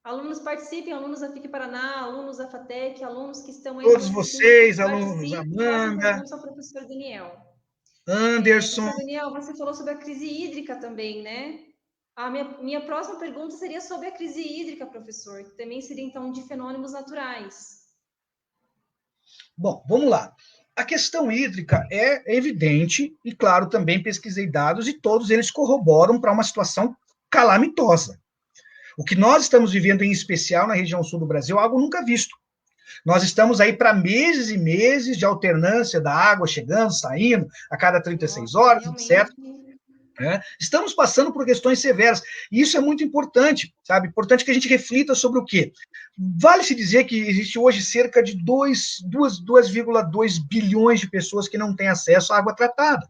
Alunos participem, alunos da FIC Paraná, alunos da FATEC, alunos que estão aí. Todos vocês, alunos, Amanda. Perguntas ao professor Daniel. Anderson. Professor Daniel, você falou sobre a crise hídrica também, né? A minha próxima pergunta seria sobre a crise hídrica, professor, que também seria, então, de fenômenos naturais. Bom, vamos lá. A questão hídrica é evidente e, claro, também pesquisei dados e todos eles corroboram para uma situação calamitosa. O que nós estamos vivendo, em especial na região sul do Brasil, é algo nunca visto. Nós estamos aí para meses e meses de alternância da água chegando, saindo, a cada 36 horas, realmente... etc. Estamos passando por questões severas, e isso é muito importante, sabe? Importante que a gente reflita sobre o quê? Vale-se dizer que existe hoje cerca de 2,2 bilhões de pessoas que não têm acesso à água tratada,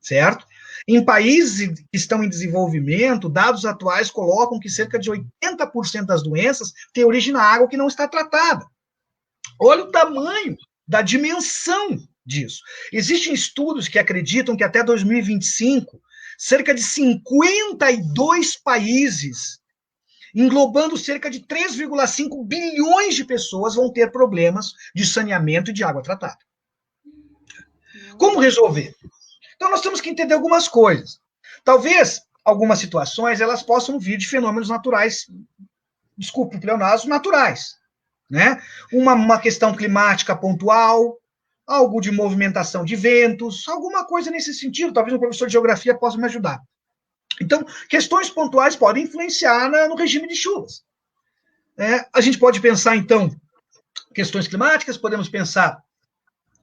certo? Em países que estão em desenvolvimento, dados atuais colocam que cerca de 80% das doenças têm origem na água que não está tratada. Olha o tamanho da dimensão disso. Existem estudos que acreditam que até 2025, cerca de 52 países englobando cerca de 3,5 bilhões de pessoas vão ter problemas de saneamento e de água tratada. Como resolver? Então, nós temos que entender algumas coisas. Talvez algumas situações elas possam vir de fenômenos naturais, desculpe o pleonasmo, naturais. Né? Uma questão climática pontual, algo de movimentação de ventos, alguma coisa nesse sentido. Talvez um professor de geografia possa me ajudar. Então, questões pontuais podem influenciar no regime de chuvas. A gente pode pensar, então, questões climáticas, podemos pensar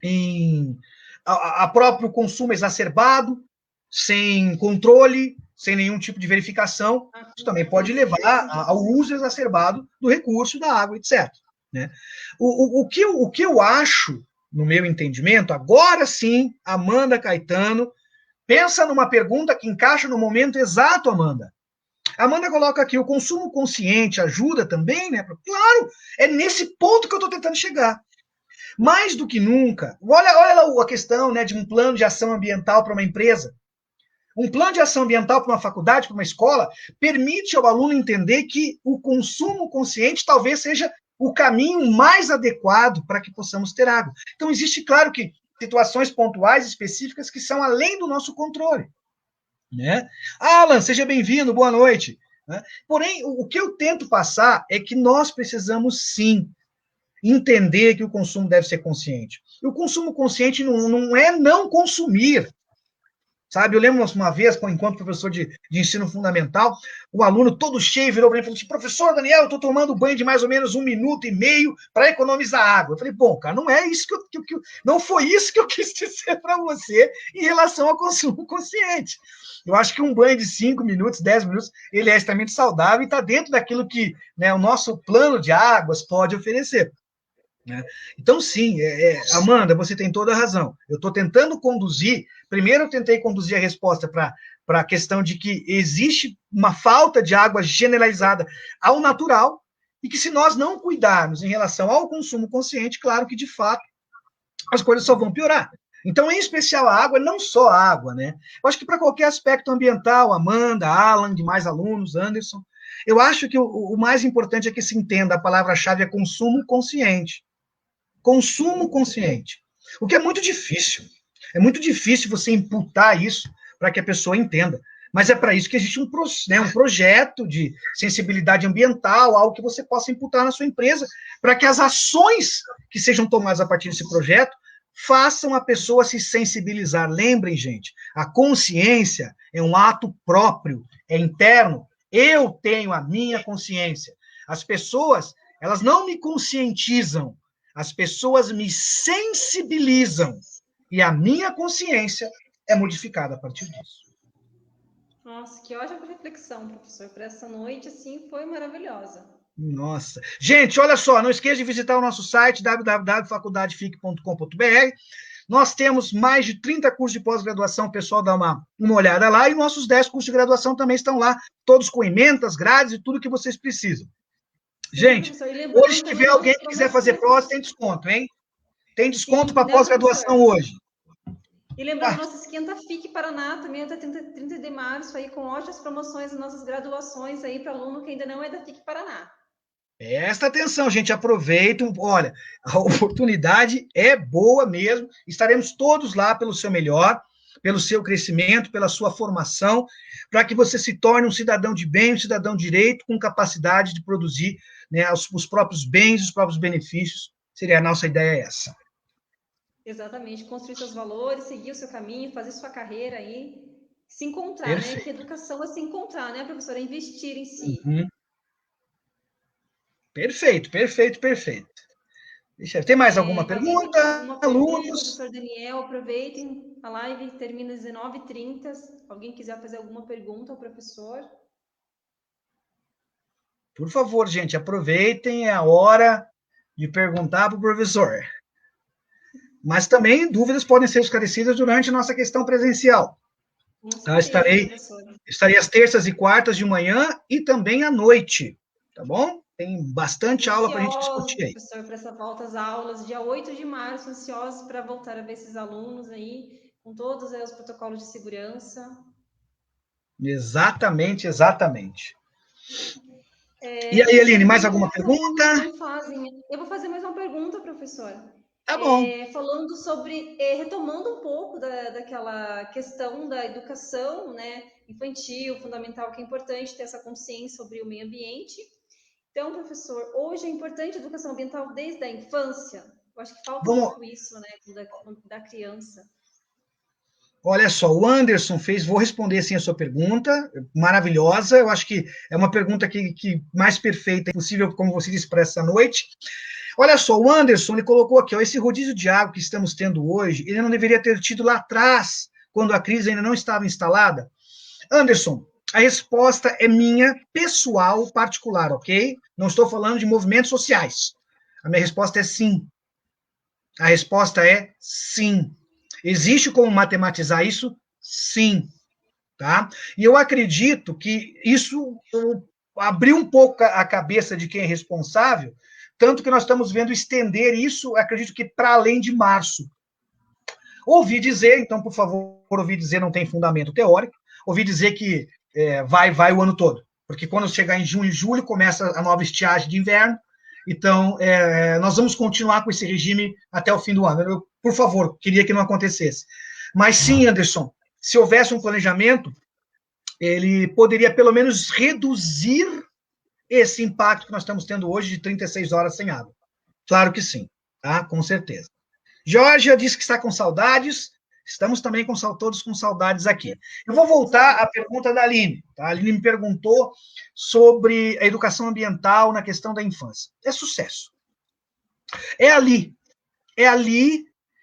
em a próprio consumo exacerbado, sem controle, sem nenhum tipo de verificação. Isso também pode levar ao uso exacerbado do recurso, da água, etc. Né? O que eu acho, no meu entendimento, agora sim, Amanda Caetano, pensa numa pergunta que encaixa no momento exato, Amanda. Amanda coloca aqui, o consumo consciente ajuda também, né? Claro, é nesse ponto que eu estou tentando chegar. Mais do que nunca, olha a questão, né, de um plano de ação ambiental para uma empresa. Um plano de ação ambiental para uma faculdade, para uma escola, permite ao aluno entender que o consumo consciente talvez seja o caminho mais adequado para que possamos ter água. Então, existe, claro, que situações pontuais específicas que são além do nosso controle. Né? Alan, seja bem-vindo, boa noite. Né? Porém, o que eu tento passar é que nós precisamos, sim, entender que o consumo deve ser consciente. E o consumo consciente não é não consumir. Sabe, eu lembro uma vez, enquanto professor de ensino fundamental, um aluno todo cheio virou para mim e falou assim, professor Daniel, eu estou tomando banho de mais ou menos 1,5 minutos para economizar água. Eu falei, bom, cara, não é isso não foi isso que eu quis dizer para você em relação ao consumo consciente. Eu acho que um banho de 5 minutos, 10 minutos, ele é extremamente saudável e está dentro daquilo que, né, o nosso plano de águas pode oferecer. Né? Então, sim, Amanda, você tem toda a razão. Eu estou tentando conduzir. Primeiro, eu tentei conduzir a resposta para a questão de que existe uma falta de água generalizada ao natural e que, se nós não cuidarmos em relação ao consumo consciente, claro que, de fato, as coisas só vão piorar. Então, em especial a água, não só a água, né? Eu acho que para qualquer aspecto ambiental, Amanda, Alan, demais alunos, Anderson, eu acho que o mais importante é que se entenda, a palavra-chave é consumo consciente. Consumo consciente. O que é muito difícil. É muito difícil você imputar isso para que a pessoa entenda. Mas é para isso que existe um projeto de sensibilidade ambiental, algo que você possa imputar na sua empresa, para que as ações que sejam tomadas a partir desse projeto façam a pessoa se sensibilizar. Lembrem, gente, a consciência é um ato próprio, é interno. Eu tenho a minha consciência. As pessoas, elas não me conscientizam, as pessoas me sensibilizam e a minha consciência é modificada a partir disso. Nossa, que ótima reflexão, professor. Para essa noite, assim, foi maravilhosa. Nossa. Gente, olha só, não esqueça de visitar o nosso site www.faculdadefic.com.br. Nós temos mais de 30 cursos de pós-graduação, o pessoal dá uma olhada lá, e nossos 10 cursos de graduação também estão lá, todos com emendas, grades e tudo que vocês precisam. Gente, hoje, se tiver alguém que quiser fazer pós, tem desconto, hein? Tem desconto para pós-graduação hoje. E lembrando, nossa Esquenta FIC Paraná também até 30 de março, aí com ótimas promoções nas nossas graduações aí para aluno que ainda não é da FIC Paraná. Presta atenção, gente, aproveitem. Olha, a oportunidade é boa mesmo. Estaremos todos lá pelo seu melhor, pelo seu crescimento, pela sua formação, para que você se torne um cidadão de bem, um cidadão de direito, com capacidade de produzir, né, os próprios bens, os próprios benefícios. Seria a nossa ideia essa. Exatamente, construir seus valores, seguir o seu caminho, fazer sua carreira aí, se encontrar, Perfeito. né? Que educação é se encontrar, né, professora? É investir em si. Uhum. Perfeito. Tem mais alguma pergunta, alunos? Professor Daniel, aproveitem, a live termina às 19h30. Alguém quiser fazer alguma pergunta ao professor? Por favor, gente, aproveitem, é a hora de perguntar para o professor. Mas também dúvidas podem ser esclarecidas durante a nossa questão presencial. Tá? Estarei às terças e quartas de manhã e também à noite, tá bom? Tem bastante aula para a gente discutir aí. Professor, para essa volta às aulas, dia 8 de março, ansiosos para voltar a ver esses alunos aí, com todos os protocolos de segurança. Exatamente. E aí, Aline, mais alguma pergunta? Eu vou fazer mais uma pergunta, professora. Tá bom. Falando sobre, retomando um pouco daquela questão da educação, né, infantil, fundamental, que é importante ter essa consciência sobre o meio ambiente. Então, professor, hoje é importante a educação ambiental desde a infância? Eu acho que falta um pouco isso, né, da criança. Olha só, o Anderson fez, vou responder sim a sua pergunta, maravilhosa, eu acho que é uma pergunta que mais perfeita é possível, como você disse, para essa noite. Olha só, o Anderson, ele colocou aqui, ó, esse rodízio de água que estamos tendo hoje, ele não deveria ter tido lá atrás, quando a crise ainda não estava instalada? Anderson, a resposta é minha, pessoal, particular, ok? Não estou falando de movimentos sociais. A minha resposta é sim. A resposta é sim. Existe como matematizar isso? Sim. Tá? E eu acredito que isso abriu um pouco a cabeça de quem é responsável, tanto que nós estamos vendo estender isso, acredito que para além de março. Ouvi dizer, então, por favor, ouvi dizer, não tem fundamento teórico, ouvi dizer que vai o ano todo, porque quando chegar em junho e julho começa a nova estiagem de inverno, então nós vamos continuar com esse regime até o fim do ano. Eu, por favor, queria que não acontecesse. Mas sim, Anderson, se houvesse um planejamento, ele poderia pelo menos reduzir esse impacto que nós estamos tendo hoje de 36 horas sem água. Claro que sim, tá? Com certeza. Georgia disse que está com saudades, estamos também todos com saudades aqui. Eu vou voltar à pergunta da Aline. Tá? A Aline me perguntou sobre a educação ambiental na questão da infância. É sucesso. É ali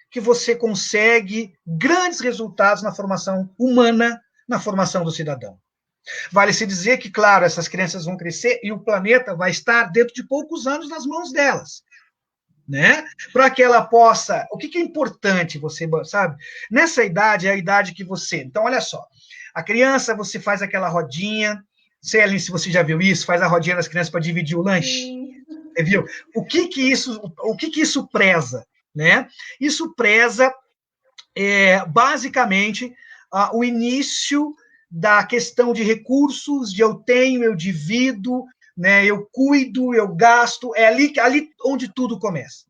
que você consegue grandes resultados na formação humana, na formação do cidadão. Vale-se dizer que, claro, essas crianças vão crescer e o planeta vai estar, dentro de poucos anos, nas mãos delas. Né? Para que ela possa... O que é importante, você sabe? Nessa idade, é a idade que você... Então, olha só. A criança, você faz aquela rodinha... Sei, Aline, se você já viu isso, faz a rodinha das crianças para dividir o lanche. Sim. Você viu? O que isso preza? Né? Isso preza, basicamente, o início da questão de recursos, de eu tenho, eu divido, né, eu cuido, eu gasto, é ali onde tudo começa.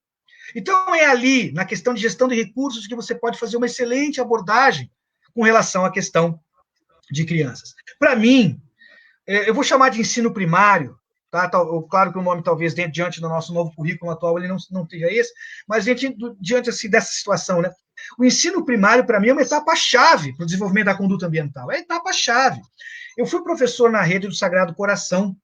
Então, é ali, na questão de gestão de recursos, que você pode fazer uma excelente abordagem com relação à questão de crianças. Para mim, eu vou chamar de ensino primário, tá? Claro que o nome, talvez, diante do nosso novo currículo atual, ele não esteja esse, mas diante assim, dessa situação, né? O ensino primário, para mim, é uma etapa-chave para o desenvolvimento da conduta ambiental. É a etapa-chave. Eu fui professor na rede do Sagrado Coração,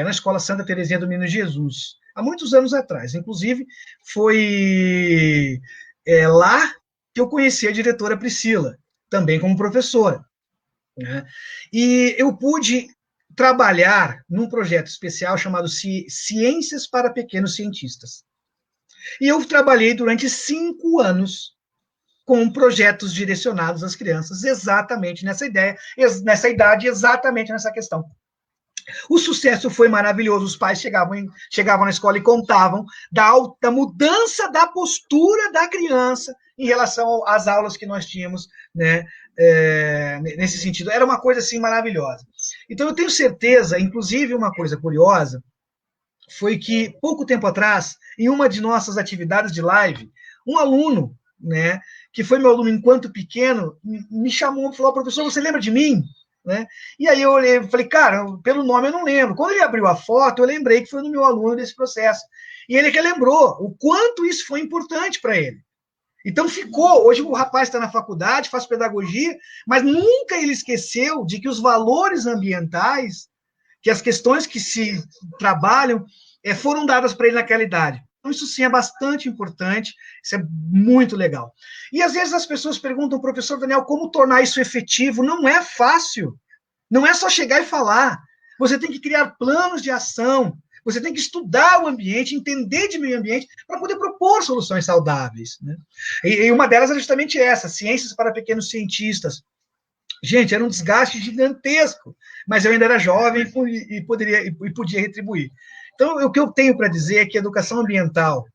na Escola Santa Teresinha do Menino Jesus, há muitos anos atrás. Inclusive, foi lá que eu conheci a diretora Priscila, também como professora. Né? E eu pude trabalhar num projeto especial chamado Ciências para Pequenos Cientistas. E eu trabalhei durante 5 anos com projetos direcionados às crianças exatamente nessa ideia, nessa idade, exatamente nessa questão. O sucesso foi maravilhoso, os pais chegavam na escola e contavam da mudança da postura da criança em relação às aulas que nós tínhamos, né, nesse sentido. Era uma coisa assim maravilhosa. Então eu tenho certeza, inclusive uma coisa curiosa, foi que pouco tempo atrás, em uma de nossas atividades de live, um aluno, né, que foi meu aluno enquanto pequeno, me chamou e falou: professor, você lembra de mim? Né? E aí eu olhei e falei: cara, pelo nome eu não lembro. Quando ele abriu a foto, eu lembrei que foi do meu aluno desse processo. E ele relembrou o quanto isso foi importante para ele. Então ficou, hoje o rapaz está na faculdade, faz pedagogia, mas nunca ele esqueceu de que os valores ambientais, que as questões que se trabalham, foram dadas para ele naquela idade. Então isso sim é bastante importante, isso é muito legal. E às vezes as pessoas perguntam: professor Daniel, como tornar isso efetivo? Não é fácil, não é só chegar e falar. Você tem que criar planos de ação, você tem que estudar o ambiente, entender de meio ambiente, para poder propor soluções saudáveis. Né? E uma delas é justamente essa, Ciências para Pequenos Cientistas. Gente, era um desgaste gigantesco, mas eu ainda era jovem e podia retribuir. Então, o que eu tenho para dizer é que a educação ambiental,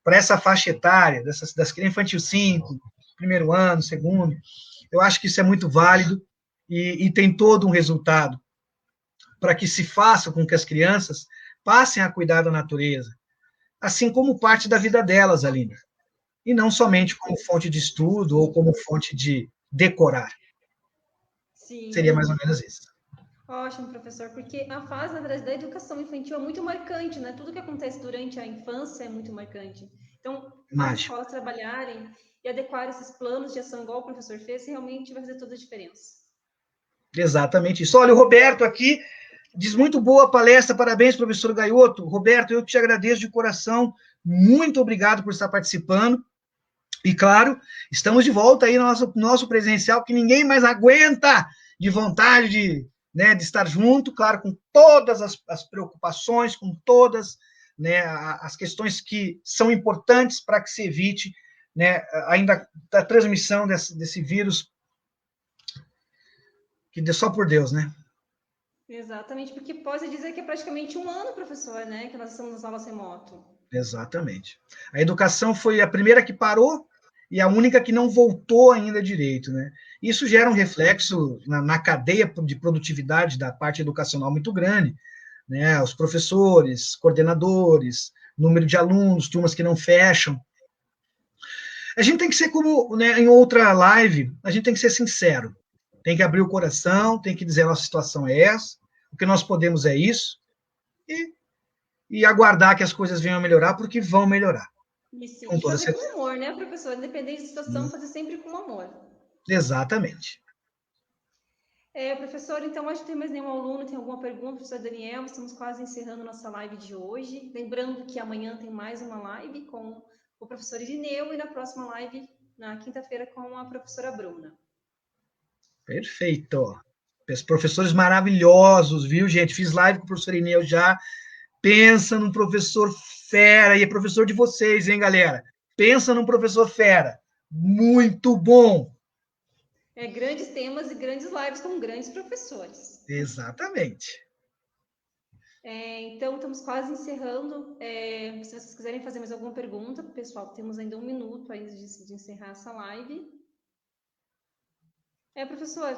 para essa faixa etária, das crianças infantil 5, primeiro ano, segundo, eu acho que isso é muito válido e tem todo um resultado para que se faça com que as crianças passem a cuidar da natureza, assim como parte da vida delas, Aline, e não somente como fonte de estudo ou como fonte de decorar. Seria Sim. mais ou menos isso. Ótimo, professor, porque a fase, na verdade, da educação infantil é muito marcante, né? Tudo que acontece durante a infância é muito marcante. Então, as Mágico. escolas trabalharem e adequar esses planos de ação, igual o professor fez, realmente vai fazer toda a diferença. Exatamente isso. Olha, o Roberto aqui diz muito boa a palestra, parabéns, professor Gaioto. Roberto, eu te agradeço de coração, muito obrigado por estar participando. E claro, estamos de volta aí no nosso presencial, que ninguém mais aguenta de vontade de estar junto, claro, com todas as preocupações, com todas, né, as questões que são importantes para que se evite, né, ainda a transmissão desse vírus, que dê só por Deus, né? Exatamente, porque pode dizer que é praticamente um ano, professor, né? Que nós estamos nas aulas remoto. Exatamente. A educação foi a primeira que parou e a única que não voltou ainda direito, né? Isso gera um reflexo na cadeia de produtividade da parte educacional muito grande, né? Os professores, coordenadores, número de alunos, turmas que não fecham. A gente tem que ser como, né, em outra live, a gente tem que ser sincero, tem que abrir o coração, tem que dizer a nossa situação é essa, o que nós podemos é isso, e e aguardar que as coisas venham a melhorar, porque vão melhorar, E sim, com e toda fazer com certeza. amor, né, professor? Independente da situação, fazer sempre com amor. Exatamente. Professor, então acho que tem mais nenhum aluno, tem alguma pergunta, professor Daniel? Estamos quase encerrando nossa live de hoje. Lembrando que amanhã tem mais uma live com o professor Irineu e na próxima live, na quinta-feira, com a professora Bruna. Perfeito. Professores maravilhosos, viu, gente? Fiz live com o professor Ineu já. Pensa num professor fera, e é professor de vocês, hein, galera? Pensa num professor fera. Muito bom. Grandes temas e grandes lives com grandes professores. Exatamente. Então, estamos quase encerrando. Se vocês quiserem fazer mais alguma pergunta, pessoal, temos ainda um minuto aí de encerrar essa live. Professor,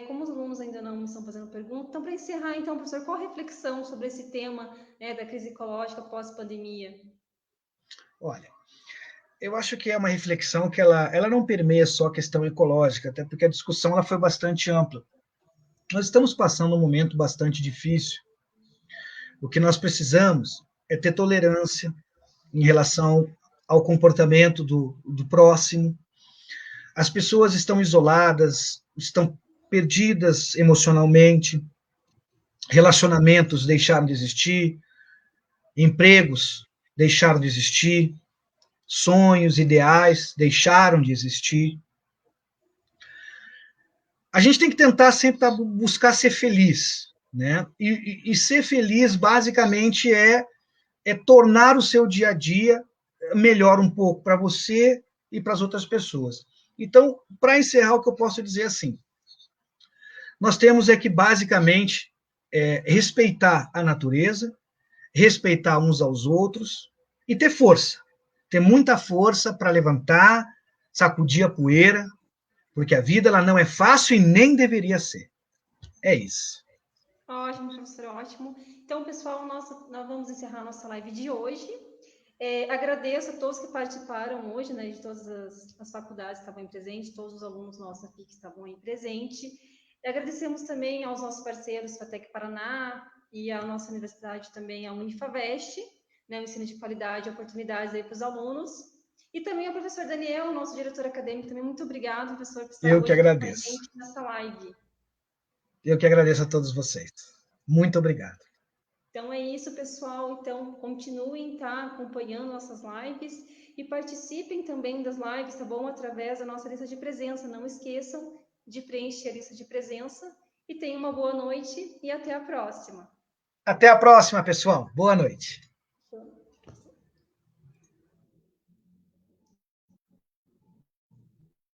como os alunos ainda não estão fazendo pergunta, então, para encerrar, então, professor, qual a reflexão sobre esse tema, né, da crise ecológica pós-pandemia? Olha, eu acho que é uma reflexão que ela não permeia só a questão ecológica, até porque a discussão ela foi bastante ampla. Nós estamos passando um momento bastante difícil. O que nós precisamos é ter tolerância em relação ao comportamento do próximo. As pessoas estão isoladas, estão perdidas emocionalmente, relacionamentos deixaram de existir, empregos deixaram de existir, sonhos, ideais deixaram de existir. A gente tem que tentar sempre buscar ser feliz, né? E ser feliz, basicamente, é tornar o seu dia a dia melhor um pouco para você e para as outras pessoas. Então, para encerrar, o que eu posso dizer assim, nós temos que, basicamente, respeitar a natureza, respeitar uns aos outros e ter muita força para levantar, sacudir a poeira, porque a vida ela não é fácil e nem deveria ser. É isso. Ótimo, professor, ótimo. Então, pessoal, nós vamos encerrar a nossa live de hoje. Agradeço a todos que participaram hoje, né, de todas as faculdades que estavam presentes, todos os alunos nossos aqui que estavam aí presentes. Agradecemos também aos nossos parceiros, FATEC Paraná, e a nossa universidade também, a Unifavest, né, o ensino de qualidade e oportunidades aí para os alunos. E também ao professor Daniel, nosso diretor acadêmico, também muito obrigado, professor, por estar Eu que hoje aqui com a agradeço. gente nessa live. Eu que agradeço a todos vocês. Muito obrigado. Então é isso, pessoal. Então continuem, tá, acompanhando nossas lives e participem também das lives, tá bom? Através da nossa lista de presença. Não esqueçam de preencher a lista de presença e tenham uma boa noite e até a próxima. Até a próxima, pessoal. Boa noite.